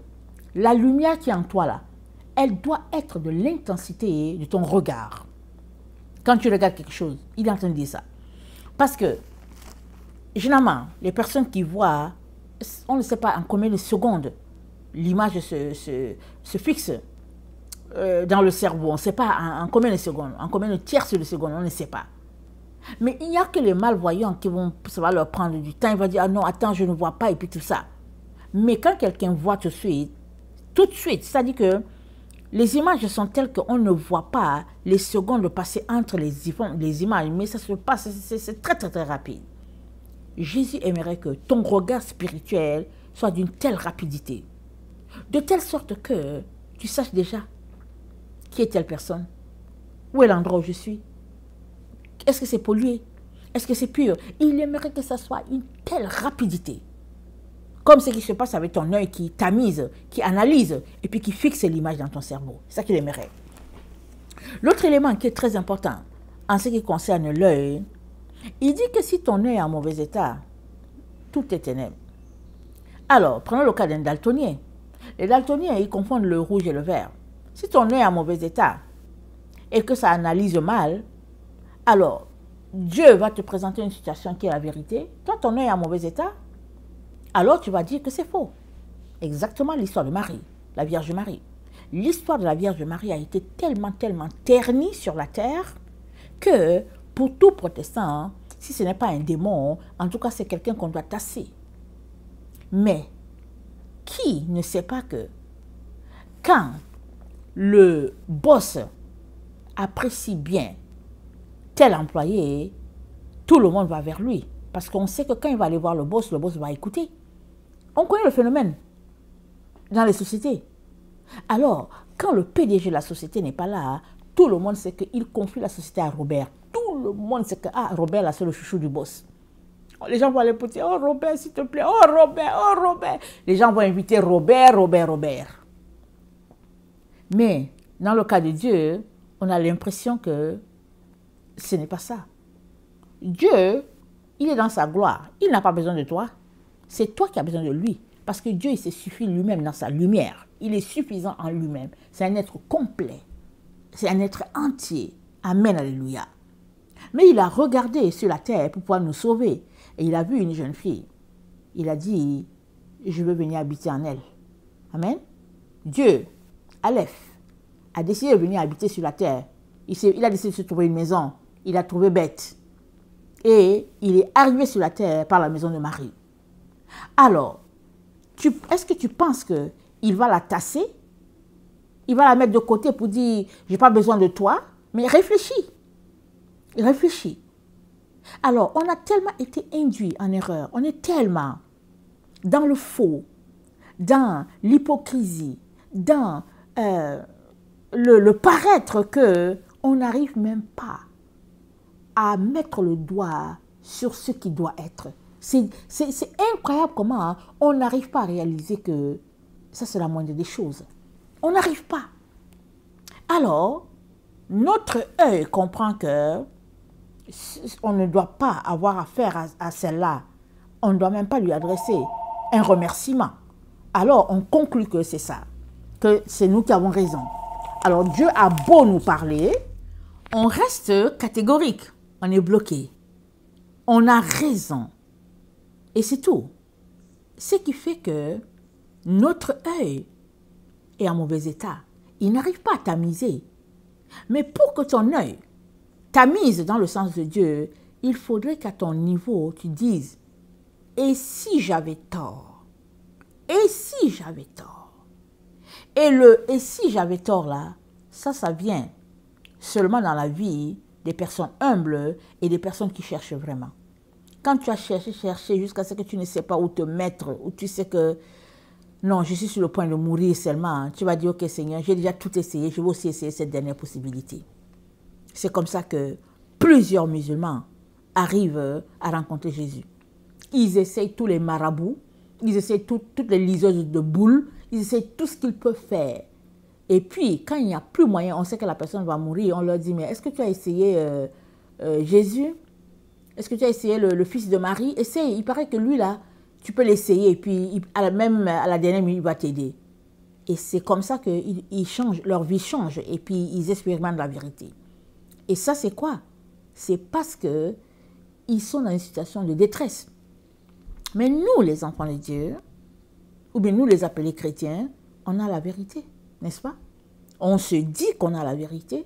la lumière qui est en toi là, elle doit être de l'intensité de ton regard. Quand tu regardes quelque chose, il est en train de dire ça. Parce que, généralement, les personnes qui voient, on ne sait pas en combien de secondes l'image se fixe dans le cerveau. On ne sait pas en combien de secondes, en combien de tierces de secondes, on ne sait pas. Mais il n'y a que les malvoyants qui ça va leur prendre du temps. Ils vont dire, ah non, attends, je ne vois pas, et puis tout ça. Mais quand quelqu'un voit tout de suite, c'est-à-dire que les images sont telles qu'on ne voit pas les secondes passer entre les images, mais ça se passe, c'est très, très, très rapide. Jésus aimerait que ton regard spirituel soit d'une telle rapidité, de telle sorte que tu saches déjà qui est telle personne, où est l'endroit où je suis, est-ce que c'est pollué, est-ce que c'est pur. Il aimerait que ça soit une telle rapidité, comme ce qui se passe avec ton œil qui tamise, qui analyse, et puis qui fixe l'image dans ton cerveau. C'est ça qu'il aimerait. L'autre élément qui est très important en ce qui concerne l'œil, Il dit que si ton œil est en mauvais état, tout est ténèbres. Alors, prenons le cas d'un daltonien. Les daltoniens, ils confondent le rouge et le vert. Si ton œil est en mauvais état et que ça analyse mal, alors Dieu va te présenter une situation qui est la vérité. Toi, ton œil est en mauvais état, alors tu vas dire que c'est faux. Exactement l'histoire de Marie, la Vierge Marie. L'histoire de la Vierge Marie a été tellement ternie sur la terre que pour tout protestant, si ce n'est pas un démon, en tout cas c'est quelqu'un qu'on doit tasser. Mais qui ne sait pas que quand le boss apprécie bien tel employé, tout le monde va vers lui. Parce qu'on sait que quand il va aller voir le boss va écouter. On connaît le phénomène dans les sociétés. Alors, quand le PDG de la société n'est pas là, tout le monde sait qu'il confie la société à Robert. Tout le monde sait que Robert, là, c'est le chouchou du boss. Les gens vont aller pour dire, oh Robert, s'il te plaît, oh Robert, oh Robert. Les gens vont inviter Robert. Mais, dans le cas de Dieu, on a l'impression que ce n'est pas ça. Dieu, il est dans sa gloire. Il n'a pas besoin de toi. C'est toi qui as besoin de lui. Parce que Dieu, il se suffit lui-même dans sa lumière. Il est suffisant en lui-même. C'est un être complet. C'est un être entier. Amen, alléluia. Mais il a regardé sur la terre pour pouvoir nous sauver. Et il a vu une jeune fille. Il a dit, je veux venir habiter en elle. Amen. Dieu, Aleph, a décidé de venir habiter sur la terre. Il a décidé de se trouver une maison. Il a trouvé Beth. Et il est arrivé sur la terre par la maison de Marie. Alors, est-ce que tu penses qu'il va la tasser? Il va la mettre de côté pour dire, je n'ai pas besoin de toi? Mais réfléchis. Réfléchis. Alors, on a tellement été induit en erreur. On est tellement dans le faux, dans l'hypocrisie, dans le paraître qu'on n'arrive même pas à mettre le doigt sur ce qui doit être. C'est incroyable comment on n'arrive pas à réaliser que ça c'est la moindre des choses. On n'arrive pas. Alors, notre œil comprend que on ne doit pas avoir affaire à celle-là. On ne doit même pas lui adresser un remerciement. Alors, on conclut que c'est ça, que c'est nous qui avons raison. Alors, Dieu a beau nous parler, on reste catégorique. On est bloqué. On a raison. Et c'est tout. Ce qui fait que notre œil est en mauvais état. Il n'arrive pas à tamiser. Mais pour que ton œil tamise dans le sens de Dieu, il faudrait qu'à ton niveau, tu dises, et si j'avais tort? Et si j'avais tort? Et si j'avais tort là, ça vient seulement dans la vie des personnes humbles et des personnes qui cherchent vraiment. Quand tu as cherché jusqu'à ce que tu ne sais pas où te mettre, où tu sais que non, je suis sur le point de mourir seulement, tu vas dire, ok Seigneur, j'ai déjà tout essayé, je vais aussi essayer cette dernière possibilité. C'est comme ça que plusieurs musulmans arrivent à rencontrer Jésus. Ils essayent tous les marabouts, ils essayent toutes les liseuses de boules, ils essayent tout ce qu'ils peuvent faire. Et puis, quand il n'y a plus moyen, on sait que la personne va mourir, on leur dit, mais est-ce que tu as essayé Jésus? Est-ce que tu as essayé le fils de Marie? Essaye, il paraît que lui là, tu peux l'essayer, et puis même à la dernière minute, il va t'aider. Et c'est comme ça que leur vie change, et puis ils expérimentent la vérité. Et ça, c'est quoi? C'est parce qu'ils sont dans une situation de détresse. Mais nous, les enfants de Dieu, ou bien nous, les appelés chrétiens, on a la vérité, n'est-ce pas? On se dit qu'on a la vérité.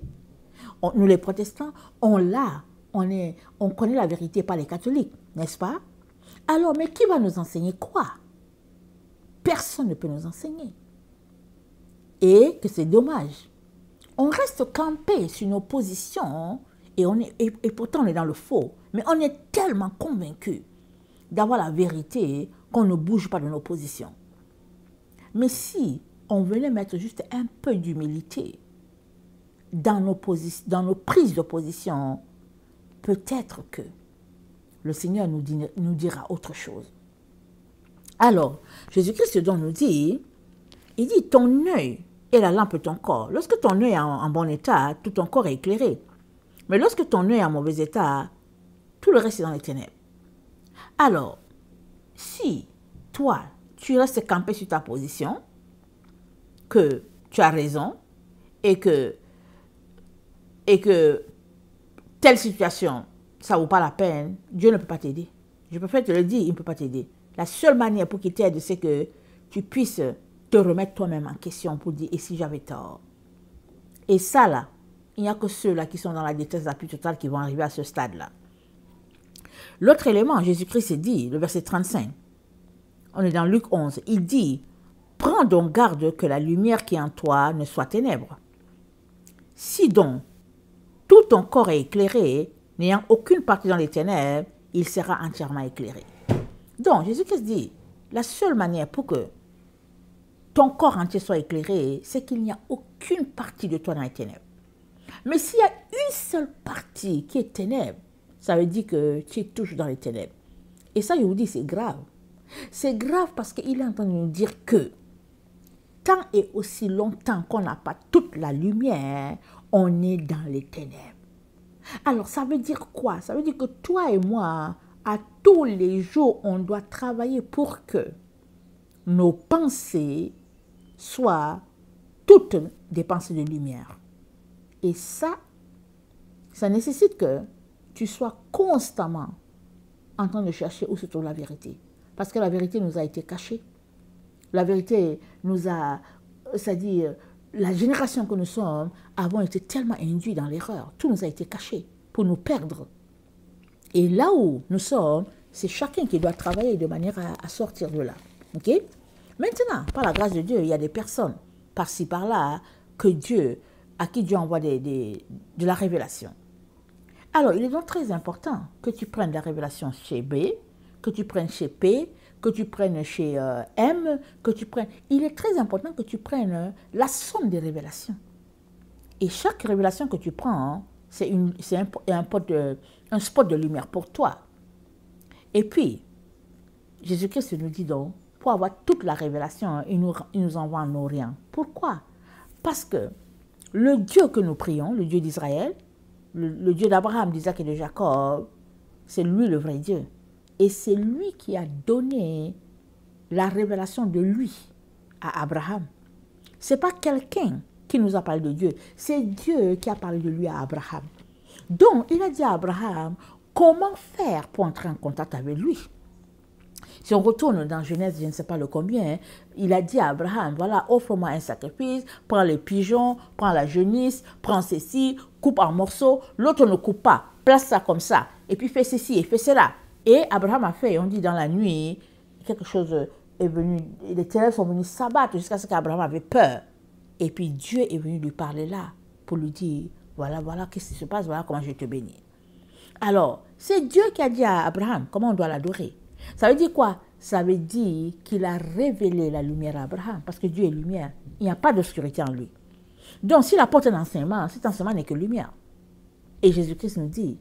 Nous, les protestants, on connaît la vérité par les catholiques, n'est-ce pas? Alors, mais qui va nous enseigner quoi? Personne ne peut nous enseigner. Et que c'est dommage. On reste campé sur nos positions et pourtant on est dans le faux. Mais on est tellement convaincu d'avoir la vérité qu'on ne bouge pas de nos positions. Mais si on venait mettre juste un peu d'humilité dans nos prises de position, peut-être que le Seigneur nous dira autre chose. Alors, Jésus-Christ donc nous dit, il dit, ton œil est la lampe de ton corps. Lorsque ton œil est en bon état, tout ton corps est éclairé. Mais lorsque ton œil est en mauvais état, tout le reste est dans les ténèbres. Alors, si toi, tu restes campé sur ta position, que tu as raison, et que telle situation, ça ne vaut pas la peine, Dieu ne peut pas t'aider. Je préfère te le dire, il ne peut pas t'aider. La seule manière pour qu'il t'aide, c'est que tu puisses te remettre toi-même en question pour dire, et si j'avais tort? Et ça, là, il n'y a que ceux-là qui sont dans la détresse la plus totale qui vont arriver à ce stade-là. L'autre élément, Jésus-Christ dit, le verset 35, on est dans Luc 11, il dit, « Prends donc garde que la lumière qui est en toi ne soit ténèbres. Si donc tout ton corps est éclairé, n'ayant aucune partie dans les ténèbres, il sera entièrement éclairé. » Donc, Jésus-Christ dit, la seule manière pour que ton corps entier soit éclairé, c'est qu'il n'y a aucune partie de toi dans les ténèbres. Mais s'il y a une seule partie qui est ténèbres, ça veut dire que tu es toujours dans les ténèbres. Et ça, je vous dis, c'est grave. C'est grave parce qu'il est en train de nous dire que tant et aussi longtemps qu'on n'a pas toute la lumière, on est dans les ténèbres. Alors, ça veut dire quoi? Ça veut dire que toi et moi, à tous les jours, on doit travailler pour que nos pensées soient toutes des pensées de lumière. Et ça nécessite que tu sois constamment en train de chercher où se trouve la vérité. Parce que la vérité nous a été cachée. La vérité nous a, c'est-à-dire, la génération que nous sommes, avons été tellement induits dans l'erreur. Tout nous a été caché pour nous perdre. Et là où nous sommes, c'est chacun qui doit travailler de manière à sortir de là. Ok? Maintenant, par la grâce de Dieu, il y a des personnes, par-ci, par-là, à qui Dieu envoie de la révélation. Alors, il est donc très important que tu prennes la révélation chez B, que tu prennes chez P, que tu prennes chez M, que tu prennes... Il est très important que tu prennes la somme des révélations. Et chaque révélation que tu prends, c'est un spot de lumière pour toi. Et puis, Jésus-Christ nous dit donc, pour avoir toute la révélation, il nous envoie en Orient. Pourquoi? Parce que le Dieu que nous prions, le Dieu d'Israël, le Dieu d'Abraham, d'Isaac et de Jacob, c'est lui le vrai Dieu. Et c'est lui qui a donné la révélation de lui à Abraham. Ce n'est pas quelqu'un qui nous a parlé de Dieu, c'est Dieu qui a parlé de lui à Abraham. Donc, il a dit à Abraham, comment faire pour entrer en contact avec lui? Si on retourne dans Genèse, je ne sais pas le combien, il a dit à Abraham, voilà, offre-moi un sacrifice, prends les pigeons, prends la genisse, prends ceci, coupe en morceaux, l'autre ne coupe pas, place ça comme ça, et puis fais ceci et fais cela. Et Abraham a fait, on dit dans la nuit, quelque chose est venu, les ténèbres sont venus s'abattre jusqu'à ce qu'Abraham avait peur. Et puis Dieu est venu lui parler là, pour lui dire, voilà, qu'est-ce qui se passe, voilà comment je vais te bénir. Alors, c'est Dieu qui a dit à Abraham comment on doit l'adorer. Ça veut dire quoi? Ça veut dire qu'il a révélé la lumière à Abraham, parce que Dieu est lumière. Il n'y a pas d'obscurité en lui. Donc, s'il apporte un enseignement, cet enseignement n'est que lumière. Et Jésus-Christ nous dit,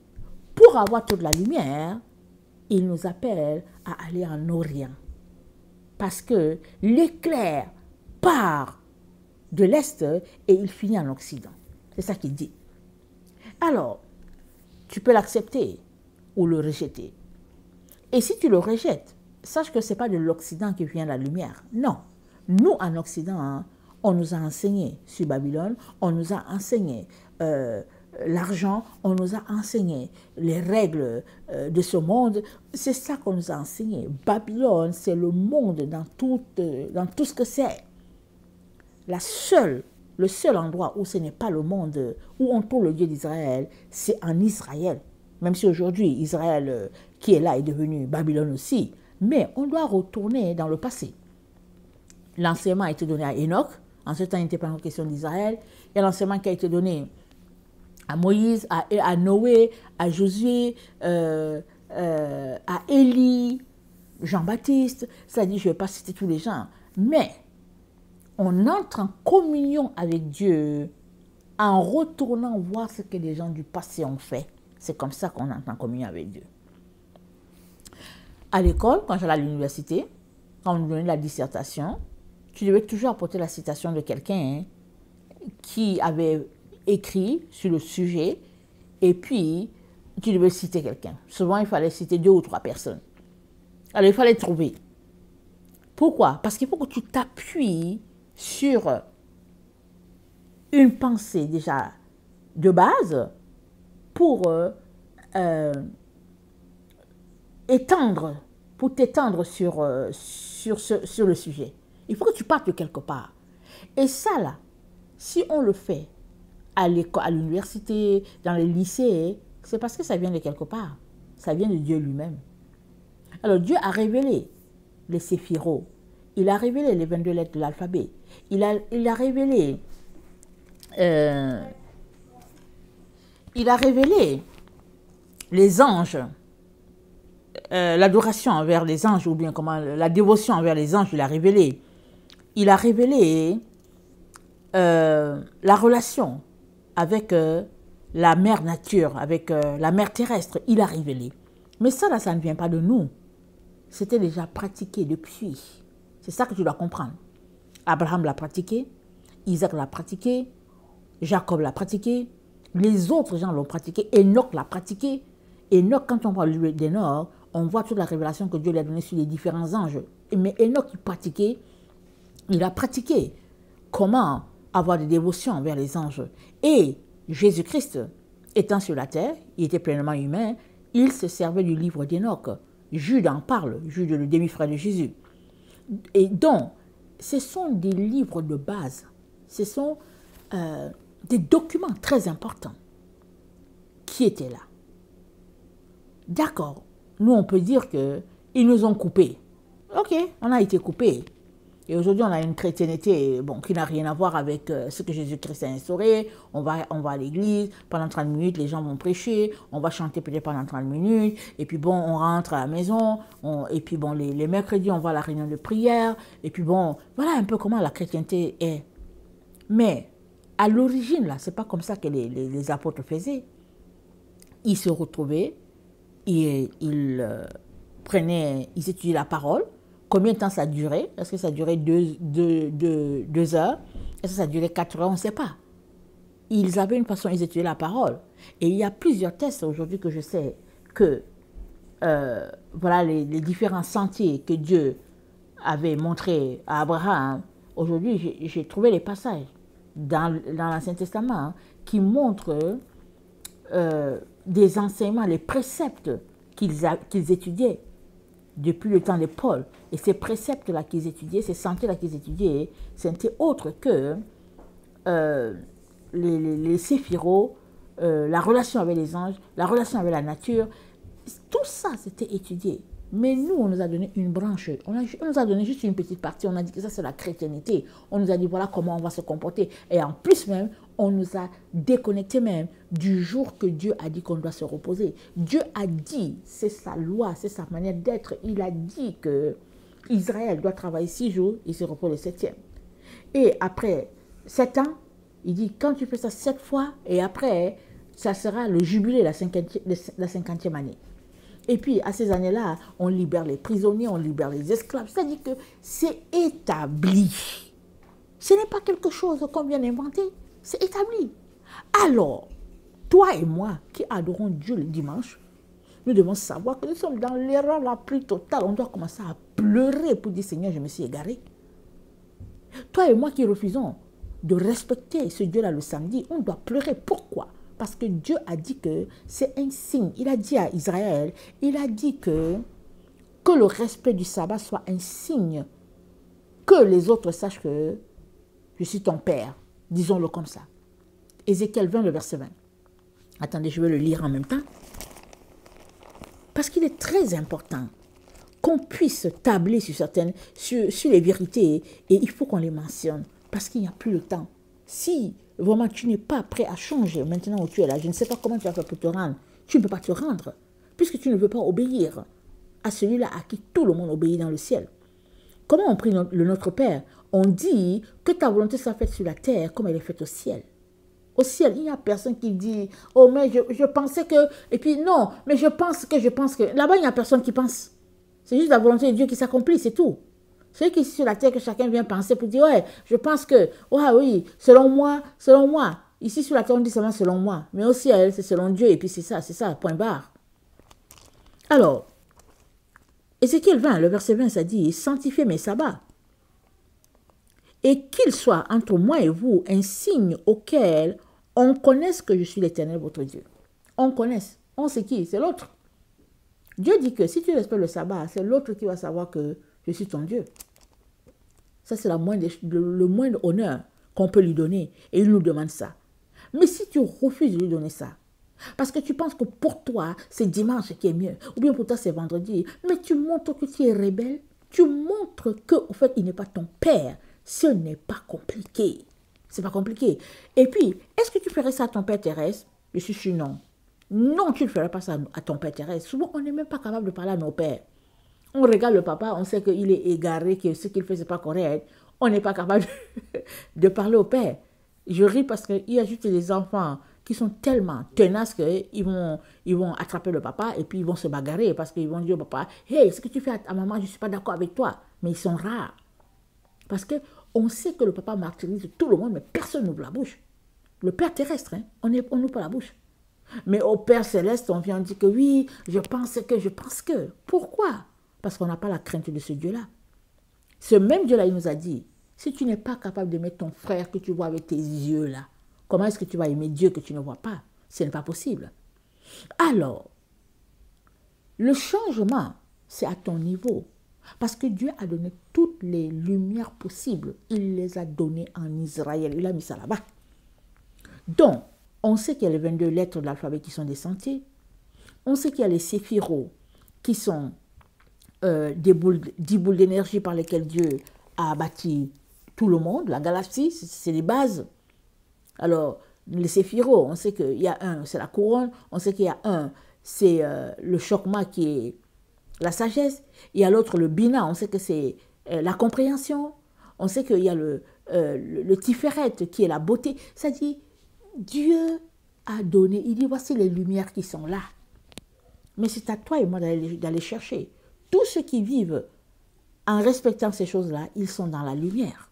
pour avoir toute la lumière, il nous appelle à aller en Orient. Parce que l'éclair part de l'Est et il finit en Occident. C'est ça qu'il dit. Alors, tu peux l'accepter ou le rejeter. Et si tu le rejettes, sache que ce n'est pas de l'Occident qui vient la lumière. Non. Nous, en Occident, on nous a enseigné sur Babylone, on nous a enseigné l'argent, on nous a enseigné les règles de ce monde. C'est ça qu'on nous a enseigné. Babylone, c'est le monde dans tout ce que c'est. Le seul endroit où ce n'est pas le monde, où on trouve le Dieu d'Israël, c'est en Israël. Même si aujourd'hui, Israël qui est là est devenu Babylone aussi. Mais on doit retourner dans le passé. L'enseignement a été donné à Enoch. En ce temps, il n'était pas une question d'Israël. Il y a l'enseignement qui a été donné à Moïse, à Noé, à Josué, à Élie, Jean-Baptiste. C'est-à-dire, je ne vais pas citer tous les gens. Mais on entre en communion avec Dieu en retournant voir ce que les gens du passé ont fait. C'est comme ça qu'on entre en communion avec Dieu. À l'école, quand j'allais à l'université, quand on nous donnait la dissertation, tu devais toujours apporter la citation de quelqu'un qui avait écrit sur le sujet et puis tu devais citer quelqu'un. Souvent, il fallait citer 2 ou 3 personnes. Alors, il fallait trouver. Pourquoi? Parce qu'il faut que tu t'appuies sur une pensée déjà de base pour t'étendre sur le sujet. Il faut que tu partes de quelque part. Et ça, là, si on le fait à l'école, à l'université, dans les lycées, c'est parce que ça vient de quelque part. Ça vient de Dieu lui-même. Alors, Dieu a révélé les séphiros. Il a révélé les 22 lettres de l'alphabet. Il a révélé les anges, l'adoration envers les anges, ou bien comment la dévotion envers les anges, il a révélé. Il a révélé la relation avec la mère nature, avec la mère terrestre. Il a révélé. Mais ça, là, ça ne vient pas de nous. C'était déjà pratiqué depuis. C'est ça que tu dois comprendre. Abraham l'a pratiqué, Isaac l'a pratiqué, Jacob l'a pratiqué, les autres gens l'ont pratiqué, Enoch l'a pratiqué. Enoch, quand on parle d'Enoch, on voit toute la révélation que Dieu lui a donnée sur les différents anges. Mais Enoch, il a pratiqué comment avoir des dévotions envers les anges. Et Jésus-Christ, étant sur la terre, il était pleinement humain, il se servait du livre d'Enoch. Jude en parle, Jude le demi-frère de Jésus. Et donc, ce sont des livres de base, ce sont des documents très importants qui étaient là. D'accord, nous on peut dire qu'ils nous ont coupés. Ok, on a été coupés. Et aujourd'hui, on a une chrétienté qui n'a rien à voir avec ce que Jésus-Christ a instauré. On va à l'église, pendant 30 minutes, les gens vont prêcher, on va chanter peut-être pendant 30 minutes, et puis on rentre à la maison, et puis les mercredis, on va à la réunion de prière, et puis voilà un peu comment la chrétienté est. Mais à l'origine, là, c'est pas comme ça que les apôtres faisaient. Ils se retrouvaient, ils étudiaient la parole. Combien de temps ça durait? Est-ce que ça durait 2 heures? Est-ce que ça durait 4 heures? On ne sait pas. Ils avaient une façon, ils étudiaient la parole. Et il y a plusieurs tests aujourd'hui que je sais que voilà les différents sentiers que Dieu avait montrés à Abraham. Aujourd'hui, j'ai trouvé les passages dans l'Ancien Testament qui montrent des enseignements, les préceptes qu'ils étudiaient depuis le temps de Paul. Et ces préceptes-là qu'ils étudiaient, ces sentiers-là qu'ils étudiaient, c'était autre que les séphiros, la relation avec les anges, la relation avec la nature. Tout ça, c'était étudié. Mais nous, on nous a donné une branche. On nous a donné juste une petite partie. On a dit que ça, c'est la chrétienté. On nous a dit, voilà comment on va se comporter. Et en plus même, on nous a déconnecté même du jour que Dieu a dit qu'on doit se reposer. Dieu a dit, c'est sa loi, c'est sa manière d'être. Il a dit que Israël doit travailler 6 jours, il se repose le 7e. Et après 7 ans, il dit, quand tu fais ça 7 fois, et après, ça sera le jubilé, la 50e année. Et puis, à ces années-là, on libère les prisonniers, on libère les esclaves. C'est-à-dire que c'est établi. Ce n'est pas quelque chose qu'on vient d'inventer. C'est établi. Alors, toi et moi, qui adorons Dieu le dimanche, nous devons savoir que nous sommes dans l'erreur la plus totale. On doit commencer à pleurer pour dire, Seigneur, je me suis égaré. Toi et moi qui refusons de respecter ce Dieu-là le samedi, on doit pleurer. Pourquoi? Parce que Dieu a dit que c'est un signe. Il a dit à Israël, il a dit que le respect du sabbat soit un signe. Que les autres sachent que je suis ton père. Disons-le comme ça. Ézéchiel 20, le verset 20. Attendez, je vais le lire en même temps. Parce qu'il est très important qu'on puisse tabler sur les vérités et il faut qu'on les mentionne. Parce qu'il n'y a plus le temps. Si vraiment tu n'es pas prêt à changer maintenant où tu es là, je ne sais pas comment tu vas faire pour te rendre. Tu ne peux pas te rendre, puisque tu ne veux pas obéir à celui-là à qui tout le monde obéit dans le ciel. Comment on prie le Notre Père? On dit que ta volonté soit faite sur la terre comme elle est faite au ciel. Au ciel, il n'y a personne qui dit « Oh, mais je pensais que... » Et puis non, mais je pense que... Là-bas, il n'y a personne qui pense. C'est juste la volonté de Dieu qui s'accomplit, c'est tout. C'est qu'ici sur la terre que chacun vient penser pour dire, ouais, je pense que, ouais, oui, selon moi, Ici sur la terre, on dit seulement selon moi. Mais au ciel, c'est selon Dieu. Et puis c'est ça, point barre. Alors, Ézéchiel 20, le verset 20, ça dit, sanctifiez mes sabbats. Et qu'il soit entre moi et vous un signe auquel on connaisse que je suis l'Éternel, votre Dieu. On connaisse. On sait qui? C'est l'autre. Dieu dit que si tu respectes le sabbat, c'est l'autre qui va savoir que je suis ton Dieu. Ça, c'est le moindre honneur qu'on peut lui donner. Et il nous demande ça. Mais si tu refuses de lui donner ça, parce que tu penses que pour toi, c'est dimanche qui est mieux, ou bien pour toi, c'est vendredi, mais tu montres que tu es rebelle, tu montres qu'au fait, il n'est pas ton père. Ce n'est pas compliqué. C'est pas compliqué. Et puis, est-ce que tu ferais ça à ton père terrestre? Je suis sûr non. Non, tu ne ferais pas ça à ton père terrestre. Souvent, on n'est même pas capable de parler à nos pères. On regarde le papa, on sait qu'il est égaré, que ce qu'il fait, ce n'est pas correct. On n'est pas capable de parler au père. Je ris parce qu'il y a juste des enfants qui sont tellement tenaces qu'ils vont attraper le papa et puis ils vont se bagarrer parce qu'ils vont dire au papa, « Hey, ce que tu fais à maman, je ne suis pas d'accord avec toi. » Mais ils sont rares. Parce qu'on sait que le papa martyrise tout le monde, mais personne n'ouvre la bouche. Le Père terrestre, hein, on n'ouvre pas la bouche. Mais au Père céleste, on vient dire que oui, je pense que. Pourquoi? Parce qu'on n'a pas la crainte de ce Dieu-là. Ce même Dieu-là, il nous a dit, si tu n'es pas capable d'aimer ton frère que tu vois avec tes yeux-là, comment est-ce que tu vas aimer Dieu que tu ne vois pas? Ce n'est pas possible. Alors, le changement, c'est à ton niveau. Parce que Dieu a donné toutes les lumières possibles. Il les a données en Israël. Il a mis ça là-bas. Donc, on sait qu'il y a les 22 lettres de l'alphabet qui sont des sentiers. On sait qu'il y a les séphiros qui sont 10 boules d'énergie par lesquelles Dieu a bâti tout le monde. La galaxie, c'est les bases. Alors, les séphiros, on sait qu'il y a un, c'est la couronne. On sait qu'il y a un, c'est le chokma qui est la sagesse. Il y a l'autre, le bina. On sait que c'est la compréhension. On sait qu'il y a le tiferet qui est la beauté. Ça dit, Dieu a donné, il dit, voici les lumières qui sont là. Mais c'est à toi et moi d'aller chercher. Tous ceux qui vivent en respectant ces choses-là, ils sont dans la lumière.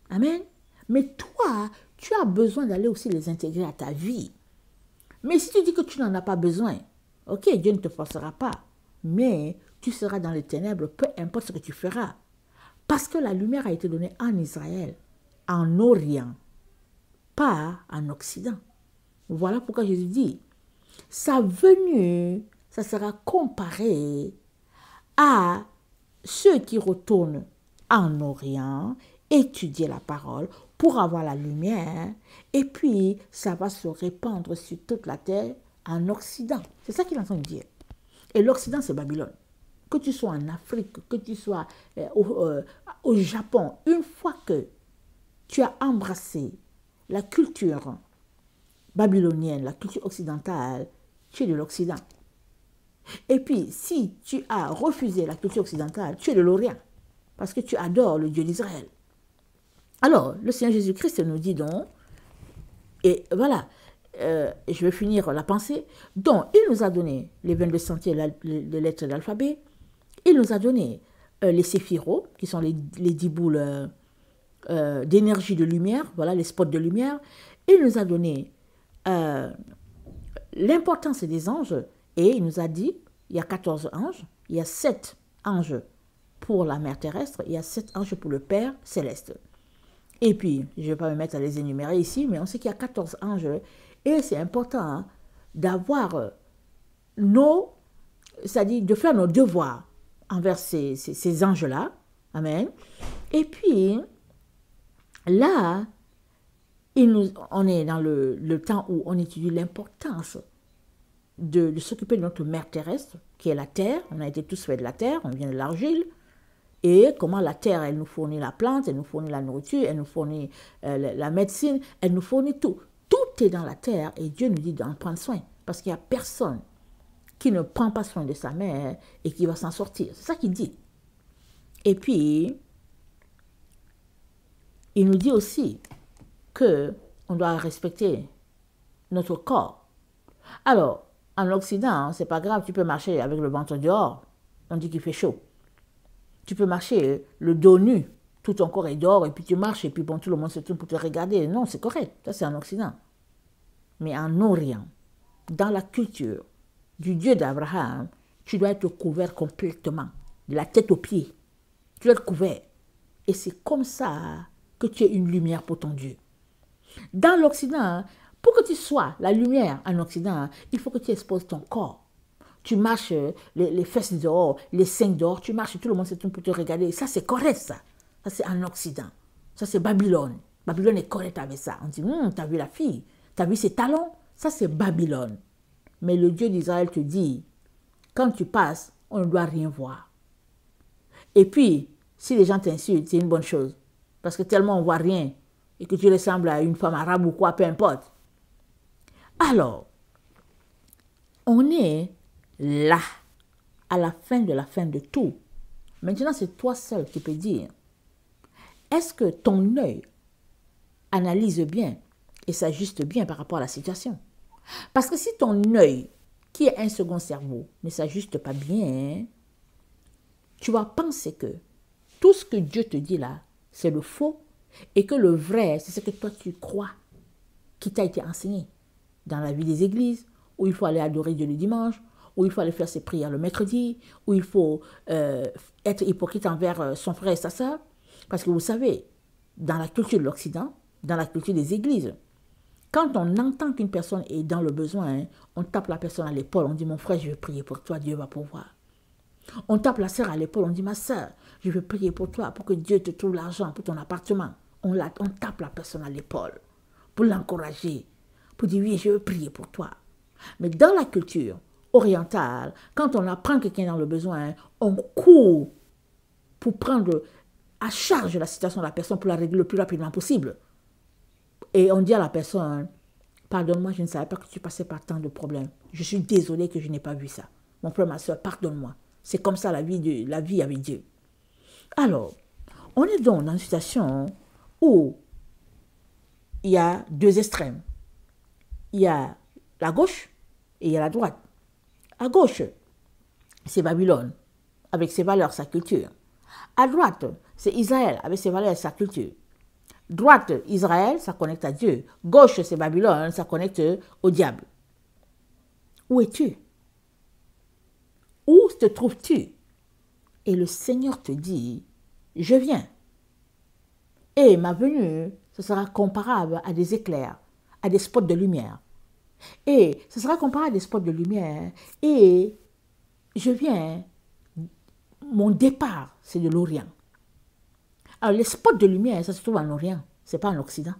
Amen. Mais toi, tu as besoin d'aller aussi les intégrer à ta vie. Mais si tu dis que tu n'en as pas besoin, ok, Dieu ne te forcera pas. Mais tu seras dans les ténèbres, peu importe ce que tu feras. Parce que la lumière a été donnée en Israël, en Orient, pas en Occident. Voilà pourquoi Jésus dit, sa venue, ça sera comparé à ceux qui retournent en Orient, étudier la parole pour avoir la lumière, et puis ça va se répandre sur toute la terre en Occident. C'est ça qu'il est en train de dire. Et l'Occident, c'est Babylone. Que tu sois en Afrique, que tu sois au Japon, une fois que tu as embrassé la culture babylonienne, la culture occidentale, tu es de l'Occident. Et puis, si tu as refusé la culture occidentale, tu es de l'Orient, parce que tu adores le Dieu d'Israël. Alors, le Seigneur Jésus-Christ nous dit donc, et voilà, je vais finir la pensée, donc il nous a donné les 22 sentiers de lettres de l'alphabet, il nous a donné les séphiros, qui sont les 10 boules d'énergie de lumière, voilà, les spots de lumière, il nous a donné l'importance des anges, et il nous a dit, il y a 14 anges, il y a 7 anges pour la mère terrestre, il y a 7 anges pour le Père céleste. Et puis, je ne vais pas me mettre à les énumérer ici, mais on sait qu'il y a 14 anges, et c'est important hein, d'avoir c'est-à-dire de faire nos devoirs envers ces anges-là. Amen. Et puis, là, on est dans le temps où on étudie l'importance de s'occuper de notre mère terrestre, qui est la terre. On a été tous faits de la terre, on vient de l'argile. Et comment la terre, elle nous fournit la plante, elle nous fournit la nourriture, elle nous fournit la médecine, elle nous fournit tout. Tout est dans la terre et Dieu nous dit d'en prendre soin. Parce qu'il n'y a personne qui ne prend pas soin de sa mère et qui va s'en sortir. C'est ça qu'il dit. Et puis, il nous dit aussi qu'on doit respecter notre corps. Alors, en Occident, c'est pas grave, tu peux marcher avec le ventre dehors. On dit qu'il fait chaud. Tu peux marcher le dos nu. tout ton corps est dehors et puis tu marches et puis bon, tout le monde se tourne pour te regarder. Non, c'est correct, ça c'est en Occident. Mais en Orient, dans la culture du Dieu d'Abraham, tu dois être couvert complètement, de la tête aux pieds. Tu dois être couvert. Et c'est comme ça que tu es une lumière pour ton Dieu. Dans l'Occident, pour que tu sois la lumière en Occident, il faut que tu exposes ton corps. Tu marches les fesses dehors, les seins dehors, tu marches et tout le monde se tourne pour te regarder. Ça, c'est correct, ça. Ça, c'est en Occident. Ça, c'est Babylone. Babylone est correct avec ça. On dit, t'as vu la fille? T'as vu ses talons? Ça, c'est Babylone. Mais le Dieu d'Israël te dit, quand tu passes, on ne doit rien voir. Et puis, si les gens t'insultent, c'est une bonne chose. Parce que tellement on ne voit rien et que tu ressembles à une femme arabe ou quoi, peu importe. Alors, on est là, à la fin de tout. Maintenant, c'est toi seul qui peux dire, est-ce que ton œil analyse bien et s'ajuste bien par rapport à la situation? Parce que si ton œil, qui est un second cerveau, ne s'ajuste pas bien, tu vas penser que tout ce que Dieu te dit là, c'est le faux et que le vrai, c'est ce que toi tu crois qui t'a été enseigné dans la vie des églises, où il faut aller adorer Dieu le dimanche, où il faut aller faire ses prières le mercredi, où il faut être hypocrite envers son frère et sa sœur. Parce que vous savez, dans la culture de l'Occident, dans la culture des églises, quand on entend qu'une personne est dans le besoin, on tape la personne à l'épaule, on dit « Mon frère, je vais prier pour toi, Dieu va pouvoir. » On tape la sœur à l'épaule, on dit « Ma sœur, je vais prier pour toi, pour que Dieu te trouve l'argent pour ton appartement. » On tape la personne à l'épaule pour l'encourager, pour dire « Oui, je veux prier pour toi. » Mais dans la culture orientale, quand on apprend quelqu'un dans le besoin, on court pour prendre à charge la situation de la personne pour la régler le plus rapidement possible. Et on dit à la personne, pardonne-moi, je ne savais pas que tu passais par tant de problèmes. Je suis désolée que je n'ai pas vu ça. Mon frère, ma soeur, pardonne-moi. C'est comme ça la vie avec Dieu. Alors, on est donc dans une situation où il y a deux extrêmes. Il y a la gauche et il y a la droite. À gauche, c'est Babylone, avec ses valeurs, sa culture. À droite, c'est Israël, avec ses valeurs et sa culture. Droite, Israël, ça connecte à Dieu. Gauche, c'est Babylone, ça connecte au diable. Où es-tu? Où te trouves-tu? Et le Seigneur te dit, je viens. Et ma venue, ce sera comparable à des éclairs, à des spots de lumière. Et ce sera comparable à des spots de lumière. Et je viens, mon départ, c'est de l'Orient. Alors, les spots de lumière, ça se trouve en Orient, ce n'est pas en Occident.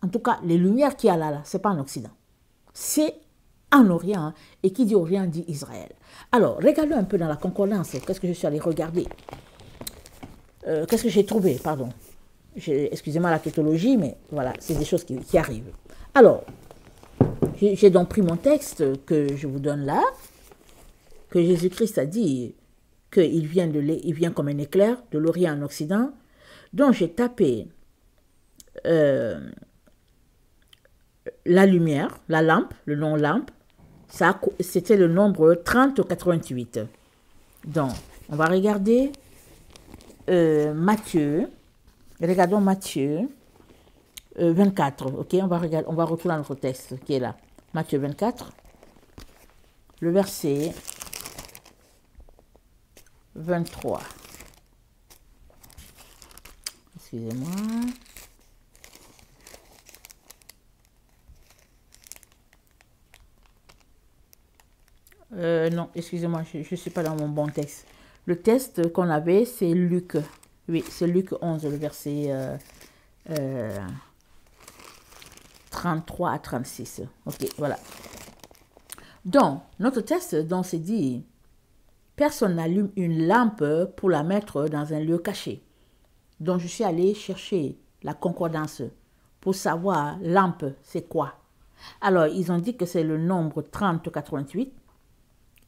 En tout cas, les lumières qu'il y a là, ce n'est pas en Occident. C'est en Orient, et qui dit Orient dit Israël. Alors, regardons un peu dans la concordance, qu'est-ce que je suis allé regarder. Qu'est-ce que j'ai trouvé, pardon. Excusez-moi la tautologie, mais voilà, c'est des choses qui arrivent. Alors, j'ai donc pris mon texte que je vous donne là, que Jésus-Christ a dit qu'il vient comme un éclair de l'Orient en Occident. Donc, j'ai tapé la lumière, la lampe, le nom lampe. C'était le nombre 3088. Donc, on va regarder Matthieu. Regardons Matthieu 24. Ok, on va retourner à notre texte qui est là. Matthieu 24. Le verset 23. Excusez-moi. Non, excusez-moi, je ne suis pas dans mon bon texte. Le texte qu'on avait, c'est Luc. Oui, c'est Luc 11, le verset 33 à 36. Ok, voilà. Donc, notre texte, c'est dit, personne n'allume une lampe pour la mettre dans un lieu caché. Donc, je suis allée chercher la concordance pour savoir lampe, c'est quoi. Alors, ils ont dit que c'est le nombre 3088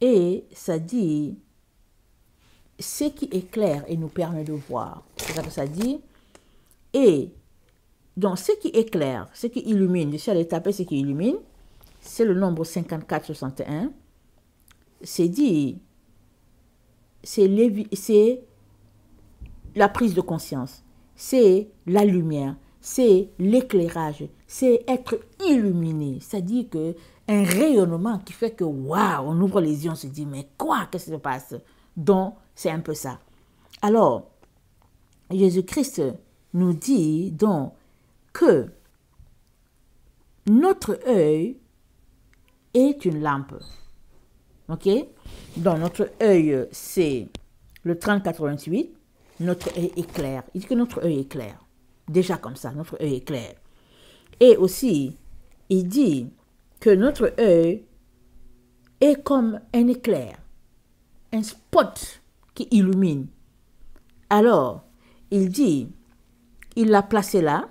et ça dit ce qui éclaire et nous permet de voir. C'est ça que ça dit. Et donc, ce qui éclaire, ce qui illumine, je suis allée taper ce qui illumine, c'est le nombre 5461. C'est dit, c'est la prise de conscience. c'est la lumière, c'est l'éclairage, c'est être illuminé. C'est-à-dire que un rayonnement qui fait que, waouh, on ouvre les yeux, on se dit, mais quoi, qu'est-ce qui se passe? Donc, c'est un peu ça. Alors, Jésus-Christ nous dit donc que notre œil est une lampe. Ok? Donc, notre œil, c'est le 3088. Notre œil est clair. Il dit que notre œil est clair. Déjà comme ça, notre œil est clair. Et aussi, il dit que notre œil est comme un éclair, un spot qui illumine. Alors, il dit, il l'a placé là,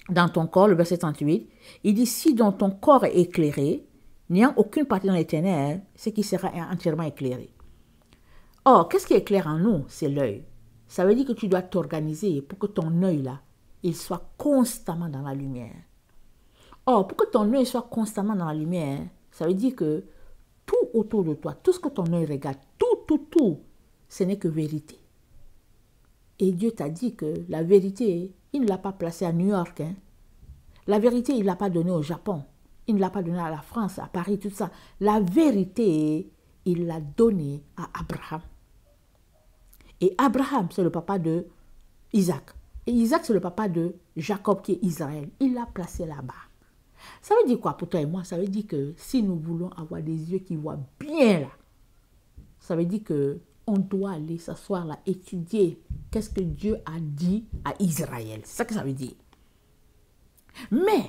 dans ton corps, le verset 38. Il dit, si dans ton corps est éclairé, n'ayant aucune partie dans les ténèbres, c'est qui sera entièrement éclairé. Or, qu'est-ce qui est clair en nous? C'est l'œil. Ça veut dire que tu dois t'organiser pour que ton œil là, il soit constamment dans la lumière. Or, pour que ton œil soit constamment dans la lumière, ça veut dire que tout autour de toi, tout ce que ton œil regarde, tout, ce n'est que vérité. Et Dieu t'a dit que la vérité, il ne l'a pas placée à New York. Hein. La vérité, il ne l'a pas donnée au Japon. Il ne l'a pas donnée à la France, à Paris, tout ça. La vérité, il l'a donnée à Abraham. Et Abraham, c'est le papa de Isaac. Et Isaac, c'est le papa de Jacob, qui est Israël. Il l'a placé là-bas. Ça veut dire quoi pour toi et moi? Ça veut dire que si nous voulons avoir des yeux qui voient bien là, ça veut dire que on doit aller s'asseoir là, étudier qu'est-ce que Dieu a dit à Israël. C'est ça que ça veut dire. Mais,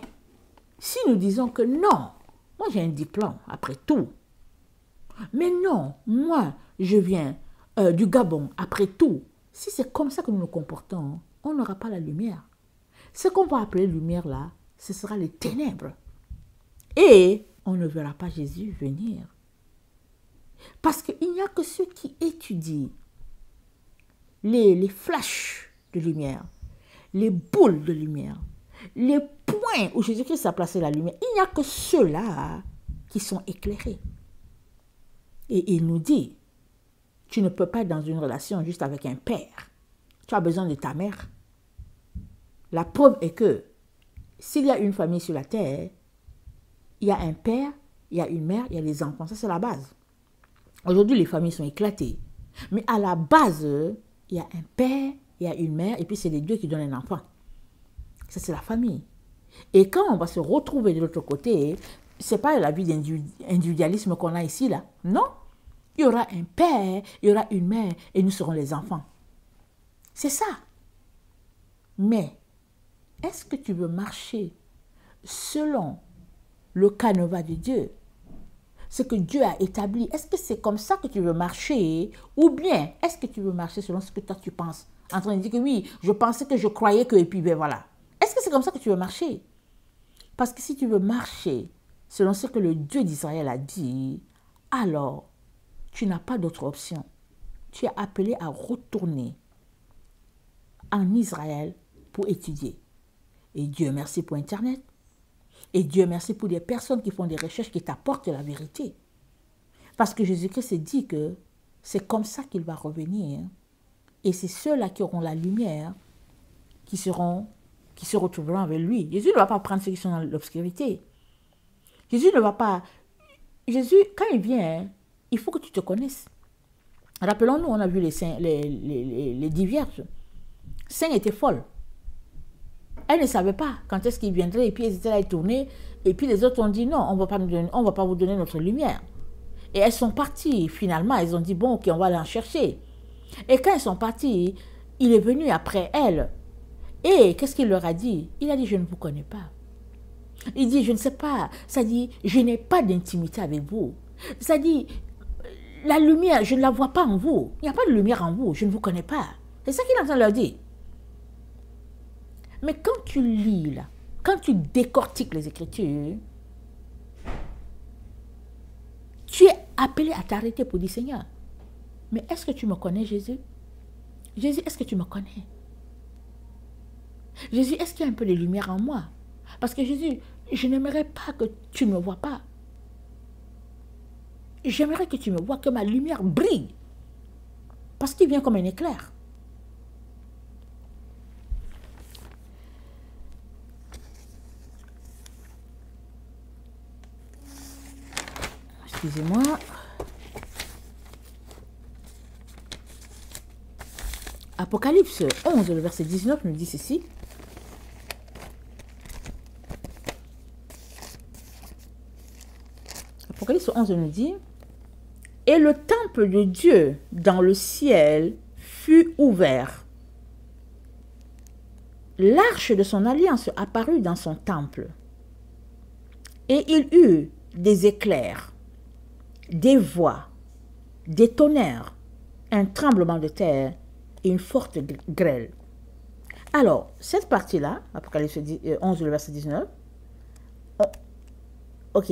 si nous disons que non, moi j'ai un diplôme, après tout. Mais non, moi je viens du Gabon, après tout. Si c'est comme ça que nous nous comportons, on n'aura pas la lumière. Ce qu'on va appeler lumière là, ce sera les ténèbres. Et on ne verra pas Jésus venir. Parce qu'il n'y a que ceux qui étudient les flashs de lumière, les boules de lumière, les points où Jésus-Christ a placé la lumière. Il n'y a que ceux-là qui sont éclairés. Et il nous dit, tu ne peux pas être dans une relation juste avec un père. Tu as besoin de ta mère. La preuve est que s'il y a une famille sur la terre, il y a un père, il y a une mère, il y a les enfants. Ça, c'est la base. Aujourd'hui, les familles sont éclatées. Mais à la base, il y a un père, il y a une mère, et puis c'est les deux qui donnent un enfant. Ça, c'est la famille. Et quand on va se retrouver de l'autre côté, ce n'est pas la vie d'individualisme qu'on a ici, là. Non. Il y aura un père, il y aura une mère, et nous serons les enfants. C'est ça. Mais, est-ce que tu veux marcher selon le canevas de Dieu? Ce que Dieu a établi, est-ce que c'est comme ça que tu veux marcher? Ou bien, est-ce que tu veux marcher selon ce que toi tu penses? En train de dire que oui, je pensais que je croyais que, et puis ben voilà. Est-ce que c'est comme ça que tu veux marcher? Parce que si tu veux marcher selon ce que le Dieu d'Israël a dit, alors tu n'as pas d'autre option. Tu es appelé à retourner en Israël pour étudier. Et Dieu merci pour Internet. Et Dieu merci pour des personnes qui font des recherches qui t'apportent la vérité. Parce que Jésus-Christ dit que c'est comme ça qu'il va revenir. Et c'est ceux-là qui auront la lumière qui se retrouveront avec lui. Jésus ne va pas prendre ceux qui sont dans l'obscurité. Jésus ne va pas... Jésus, quand il vient, il faut que tu te connaisses. Rappelons-nous, on a vu les 10 vierges. 5 étaient folles. Elles ne savaient pas quand est-ce qu'il viendrait, et puis elles étaient là, elles tournaient, et puis les autres ont dit non, on va pas vous donner notre lumière. Et elles sont parties, finalement, elles ont dit bon, ok, on va aller en chercher. Et quand elles sont parties, il est venu après elles. Et qu'est-ce qu'il leur a dit? Il a dit, je ne vous connais pas. Il dit, je ne sais pas. Ça dit, je n'ai pas d'intimité avec vous. Ça dit, la lumière, je ne la vois pas en vous. Il n'y a pas de lumière en vous, je ne vous connais pas. C'est ça qu'il est en train de leur dire. Mais quand tu lis, là, quand tu décortiques les Écritures, tu es appelé à t'arrêter pour dire, Seigneur, mais est-ce que tu me connais, Jésus? Jésus, est-ce que tu me connais? Jésus, est-ce qu'il y a un peu de lumière en moi? Parce que Jésus, je n'aimerais pas que tu ne me vois pas. J'aimerais que tu me vois, que ma lumière brille. Parce qu'il vient comme un éclair. excusez-moi. Apocalypse 11, le verset 19 nous dit ceci. Apocalypse 11 nous dit, « Et le temple de Dieu dans le ciel fut ouvert. L'arche de son alliance apparut dans son temple. Et il eut des éclairs, des voix, des tonnerres, un tremblement de terre et une forte grêle. » Alors, cette partie-là, Apocalypse 11, le verset 19, ok,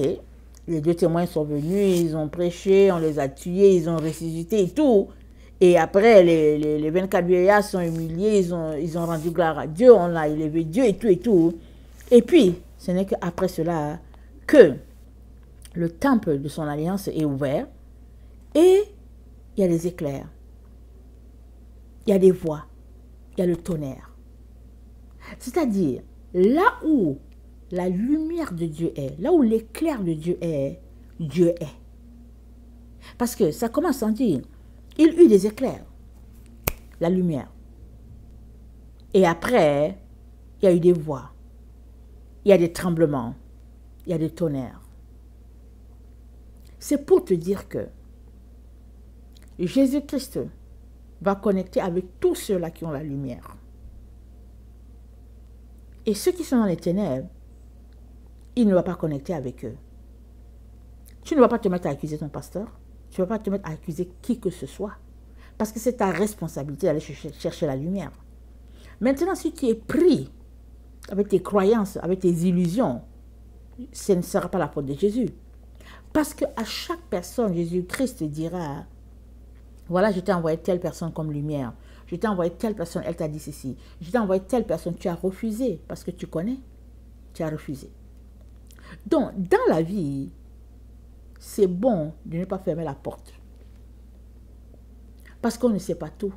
les deux témoins sont venus, ils ont prêché, on les a tués, ils ont ressuscité et tout. Et après, les 24 vieillards sont humiliés, ils ont rendu gloire à Dieu, on a élevé Dieu et tout et tout. Et puis, ce n'est qu'après cela que le temple de son alliance est ouvert et il y a des éclairs, il y a des voix, il y a le tonnerre. C'est-à-dire, là où la lumière de Dieu est, là où l'éclair de Dieu est, Dieu est. Parce que ça commence à dire, il eut des éclairs, la lumière. Et après, il y a eu des voix, il y a des tremblements, il y a des tonnerres. C'est pour te dire que Jésus-Christ va connecter avec tous ceux-là qui ont la lumière. Et ceux qui sont dans les ténèbres, il ne va pas connecter avec eux. Tu ne vas pas te mettre à accuser ton pasteur. Tu ne vas pas te mettre à accuser qui que ce soit. Parce que c'est ta responsabilité d'aller chercher la lumière. Maintenant, si tu es pris avec tes croyances, avec tes illusions, ce ne sera pas la faute de Jésus. Parce qu'à chaque personne, Jésus-Christ dira, voilà, je t'ai envoyé telle personne comme lumière. Je t'ai envoyé telle personne, elle t'a dit ceci. Je t'ai envoyé telle personne, tu as refusé. Parce que tu connais, tu as refusé. Donc, dans la vie, c'est bon de ne pas fermer la porte. Parce qu'on ne sait pas tout.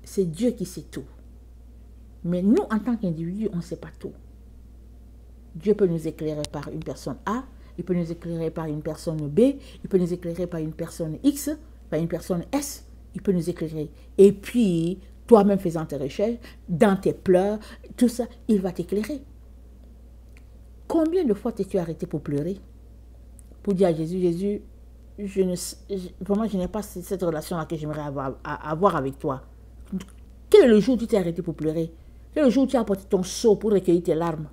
C'est Dieu qui sait tout. Mais nous, en tant qu'individus, on ne sait pas tout. Dieu peut nous éclairer par une personne A, il peut nous éclairer par une personne B, il peut nous éclairer par une personne X, par une personne S, il peut nous éclairer. Et puis, toi-même faisant tes recherches, dans tes pleurs, tout ça, il va t'éclairer. Combien de fois t'es-tu arrêté pour pleurer? Pour dire à Jésus, Jésus, vraiment, je n'ai pas cette relation-là que j'aimerais avoir avec toi. Quel est le jour où tu t'es arrêté pour pleurer? Quel est le jour où tu as apporté ton seau pour recueillir tes larmes?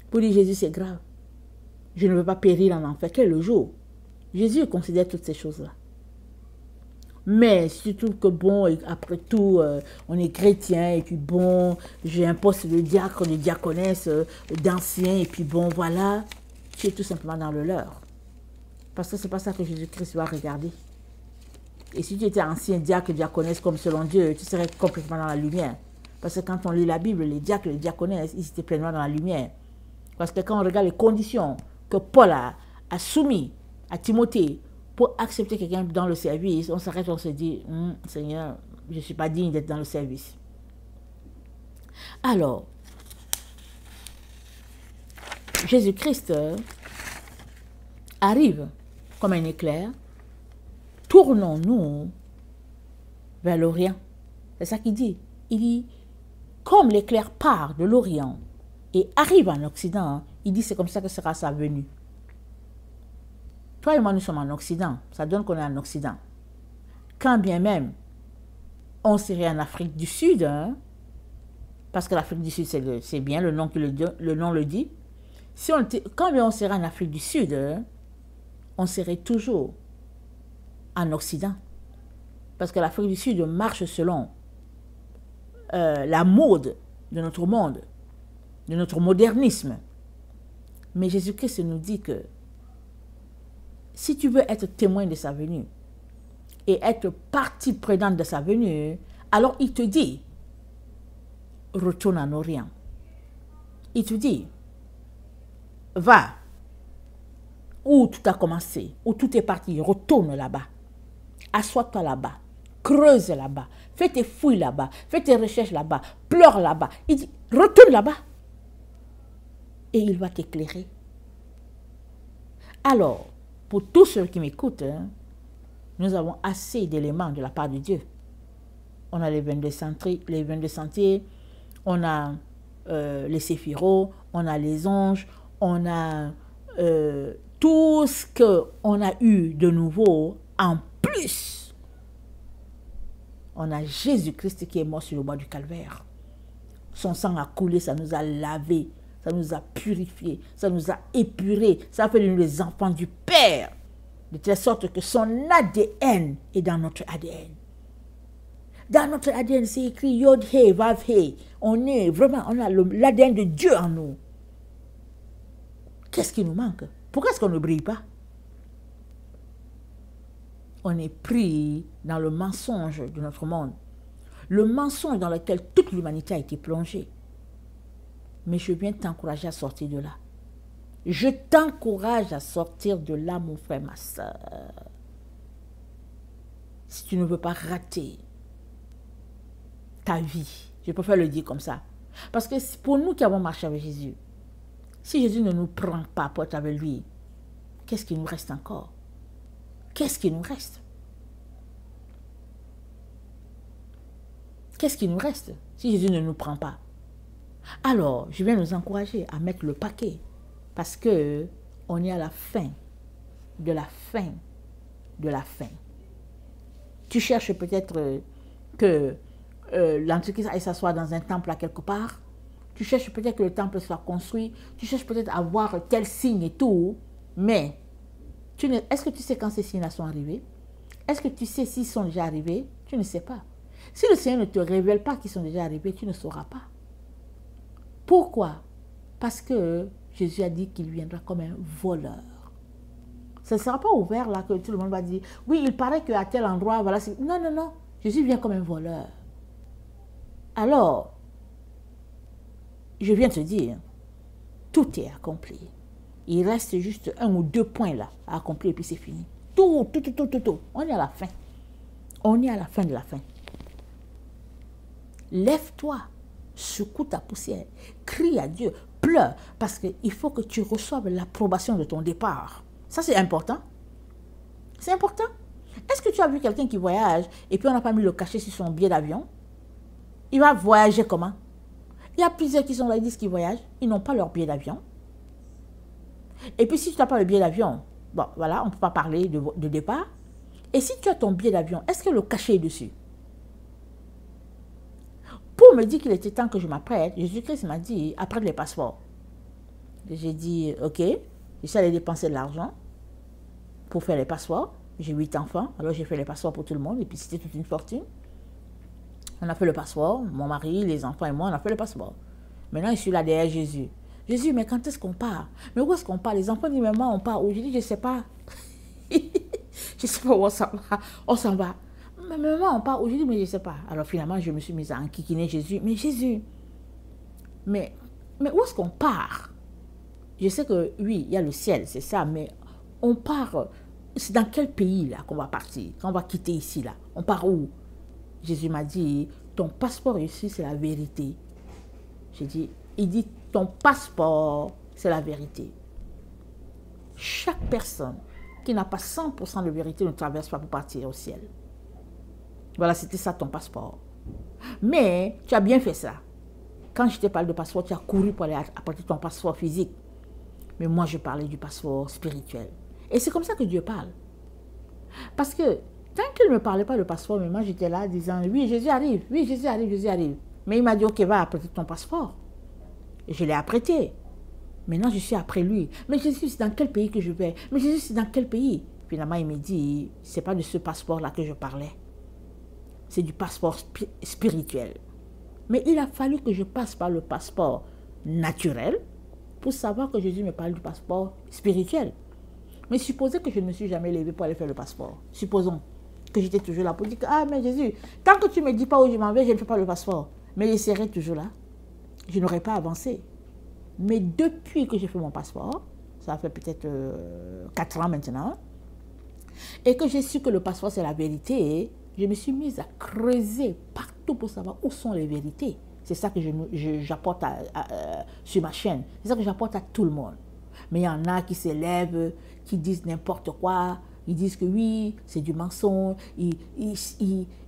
Pour dire, Jésus, c'est grave. Je ne veux pas périr en enfer. Quel est le jour? Jésus considère toutes ces choses-là. Mais si tu trouves que bon, et après tout, on est chrétien, et puis bon, j'ai un poste de diacre, de diaconesse, d'ancien, et puis bon, voilà, tu es tout simplement dans le leurre. Parce que ce n'est pas ça que Jésus-Christ va regarder. Et si tu étais ancien diacre, diaconesse, comme selon Dieu, tu serais complètement dans la lumière. Parce que quand on lit la Bible, les diacres, les diaconesses, ils étaient pleinement dans la lumière. Parce que quand on regarde les conditions que Paul a soumis à Timothée pour accepter quelqu'un dans le service, on s'arrête, on se dit, Seigneur, je ne suis pas digne d'être dans le service. Alors, Jésus-Christ arrive comme un éclair. Tournons-nous vers l'Orient. C'est ça qu'il dit. Il dit, comme l'éclair part de l'Orient et arrive en Occident, il dit c'est comme ça que sera sa venue. Toi et moi, nous sommes en Occident. Ça donne qu'on est en Occident. Quand bien même, on serait en Afrique du Sud, hein, parce que l'Afrique du Sud, c'est bien le nom le dit. Si quand bien on serait en Afrique du Sud, hein, on serait toujours en Occident. Parce que l'Afrique du Sud marche selon la mode de notre monde, de notre modernisme. Mais Jésus-Christ nous dit que si tu veux être témoin de sa venue et être partie prenante de sa venue, alors il te dit, retourne en Orient. Il te dit, va où tout a commencé, où tout est parti, retourne là-bas. Assois-toi là-bas, creuse là-bas, fais tes fouilles là-bas, fais tes recherches là-bas, pleure là-bas. Il dit, retourne là-bas. Et il va t'éclairer. Alors, pour tous ceux qui m'écoutent, hein, nous avons assez d'éléments de la part de Dieu. On a les 22 sentiers, on a les séphirots, on a les anges, on a tout ce qu'on a eu de nouveau en plus. On a Jésus-Christ qui est mort sur le bois du calvaire. Son sang a coulé, ça nous a lavés, ça nous a purifiés, ça nous a épurés, ça a fait de nous les enfants du Père, de telle sorte que son ADN est dans notre ADN. Dans notre ADN, c'est écrit Yod He, Vav He. On a l'ADN de Dieu en nous. Qu'est-ce qui nous manque? Pourquoi est-ce qu'on ne brille pas? On est pris dans le mensonge de notre monde. Le mensonge dans lequel toute l'humanité a été plongée. Mais je viens t'encourager à sortir de là. Je t'encourage à sortir de là, mon frère, ma soeur. Si tu ne veux pas rater ta vie, je préfère le dire comme ça. Parce que pour nous qui avons marché avec Jésus, si Jésus ne nous prend pas pour être avec lui, qu'est-ce qui nous reste encore? Qu'est-ce qui nous reste? Qu'est-ce qui nous reste si Jésus ne nous prend pas? Alors, je viens nous encourager à mettre le paquet parce que on est à la fin de la fin de la fin. Tu cherches peut-être que l'Antichrist aille s'asseoir dans un temple à quelque part. Tu cherches peut-être que le temple soit construit. Tu cherches peut-être à voir tel signe et tout. Mais est-ce que tu sais quand ces signes-là sont arrivés? Est-ce que tu sais s'ils sont déjà arrivés? Tu ne sais pas. Si le Seigneur ne te révèle pas qu'ils sont déjà arrivés, tu ne sauras pas. Pourquoi? Parce que Jésus a dit qu'il viendra comme un voleur. Ça ne sera pas ouvert là que tout le monde va dire, oui, il paraît qu'à tel endroit, voilà. Non, non, non. Jésus vient comme un voleur. Alors, je viens te dire, tout est accompli. Il reste juste 1 ou 2 points là à accomplir et puis c'est fini. Tout. On est à la fin. On est à la fin de la fin. Lève-toi, secoue ta poussière, crie à Dieu, pleure, parce qu'il faut que tu reçoives l'approbation de ton départ. Ça, c'est important. C'est important. Est-ce que tu as vu quelqu'un qui voyage et puis on n'a pas mis le cachet sur son billet d'avion? Il va voyager comment? Il y a plusieurs qui sont là, ils disent qu'ils voyagent, ils n'ont pas leur billet d'avion. Et puis si tu n'as pas le billet d'avion, bon, voilà, on ne peut pas parler de départ. Et si tu as ton billet d'avion, est-ce que le cachet est dessus? Pour me dire qu'il était temps que je m'apprête, Jésus-Christ m'a dit, apprête les passeports. J'ai dit, ok, je suis allé dépenser de l'argent pour faire les passeports. J'ai 8 enfants, alors j'ai fait les passeports pour tout le monde, et puis c'était toute une fortune. On a fait le passeport, mon mari, les enfants et moi, on a fait le passeport. Maintenant, je suis là derrière Jésus. Jésus, mais quand est-ce qu'on part? Mais où est-ce qu'on part? Les enfants disent, maman, on part où? Je dis, je ne sais pas. Je ne sais pas où on s'en va. On s'en va. Mais maman, on part où? Je dis, mais je ne sais pas. Alors finalement, je me suis mise à enquiquiner Jésus. Mais Jésus, mais où est-ce qu'on part? Je sais que oui, il y a le ciel, c'est ça, mais on part, c'est dans quel pays là qu'on va partir? Quand on va quitter ici là, on part où? Jésus m'a dit, ton passeport ici, c'est la vérité. J'ai dit, il dit, ton passeport, c'est la vérité. Chaque personne qui n'a pas 100% de vérité ne traverse pas pour partir au ciel. Voilà, c'était ça ton passeport. Mais tu as bien fait ça. Quand je te parle de passeport, tu as couru pour aller apporter ton passeport physique. Mais moi, je parlais du passeport spirituel. Et c'est comme ça que Dieu parle. Parce que tant qu'il ne me parlait pas de passeport, mais moi j'étais là disant, oui, Jésus arrive, oui, Jésus arrive, Jésus arrive. Mais il m'a dit, ok, va apprêter ton passeport. Et je l'ai apprêté. Maintenant, je suis après lui. Mais Jésus, c'est dans quel pays que je vais? Mais Jésus, c'est dans quel pays? Finalement, il me dit, c'est pas de ce passeport-là que je parlais. C'est du passeport spirituel. Mais il a fallu que je passe par le passeport naturel pour savoir que Jésus me parle du passeport spirituel. Mais supposez que je ne me suis jamais levé pour aller faire le passeport. Supposons que j'étais toujours là pour dire que, ah, mais Jésus, tant que tu ne me dis pas où je m'en vais, je ne fais pas le passeport. Mais je serai toujours là. Je n'aurais pas avancé. Mais depuis que j'ai fait mon passeport, ça fait peut-être 4 ans maintenant, et que j'ai su que le passeport c'est la vérité, je me suis mise à creuser partout pour savoir où sont les vérités. C'est ça que j'apporte sur ma chaîne. C'est ça que j'apporte à tout le monde. Mais il y en a qui s'élèvent, qui disent n'importe quoi. Ils disent que oui, c'est du mensonge.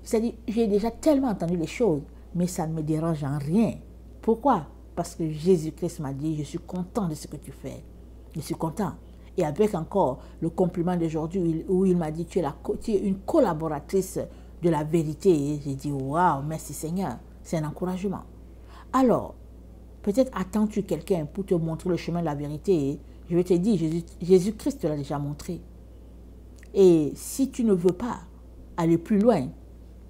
C'est-à-dire, j'ai déjà tellement entendu les choses, mais ça ne me dérange en rien. Pourquoi? Parce que Jésus-Christ m'a dit, je suis content de ce que tu fais. Je suis content. Et avec encore le compliment d'aujourd'hui où il m'a dit, tu es une collaboratrice de la vérité. J'ai dit, waouh, merci Seigneur. C'est un encouragement. Alors, peut-être attends-tu quelqu'un pour te montrer le chemin de la vérité. Je vais te dire, Jésus-Christ te l'a déjà montré. Et si tu ne veux pas aller plus loin,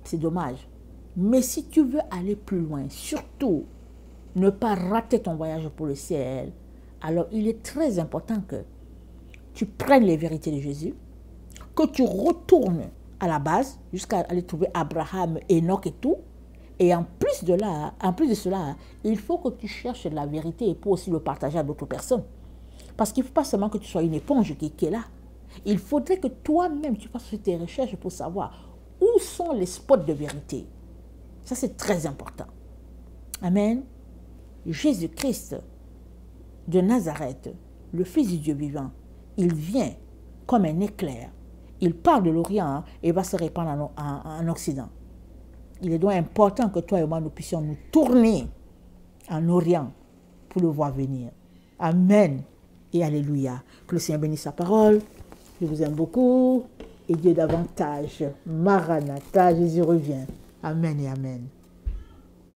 c'est dommage. Mais si tu veux aller plus loin, surtout ne pas rater ton voyage pour le ciel, alors il est très important que tu prennes les vérités de Jésus, que tu retournes à la base jusqu'à aller trouver Abraham, Enoch et tout. Et en plus de cela, il faut que tu cherches la vérité pour aussi le partager à d'autres personnes. Parce qu'il ne faut pas seulement que tu sois une éponge qui est là. Il faudrait que toi-même tu fasses tes recherches pour savoir où sont les spots de vérité. Ça, c'est très important. Amen. Jésus-Christ de Nazareth, le Fils du Dieu vivant, il vient comme un éclair. Il part de l'Orient et va se répandre en Occident. Il est donc important que toi et moi, nous puissions nous tourner en Orient pour le voir venir. Amen et Alléluia. Que le Seigneur bénisse sa parole. Je vous aime beaucoup et Dieu davantage. Maranatha, Jésus revient. Amen et Amen.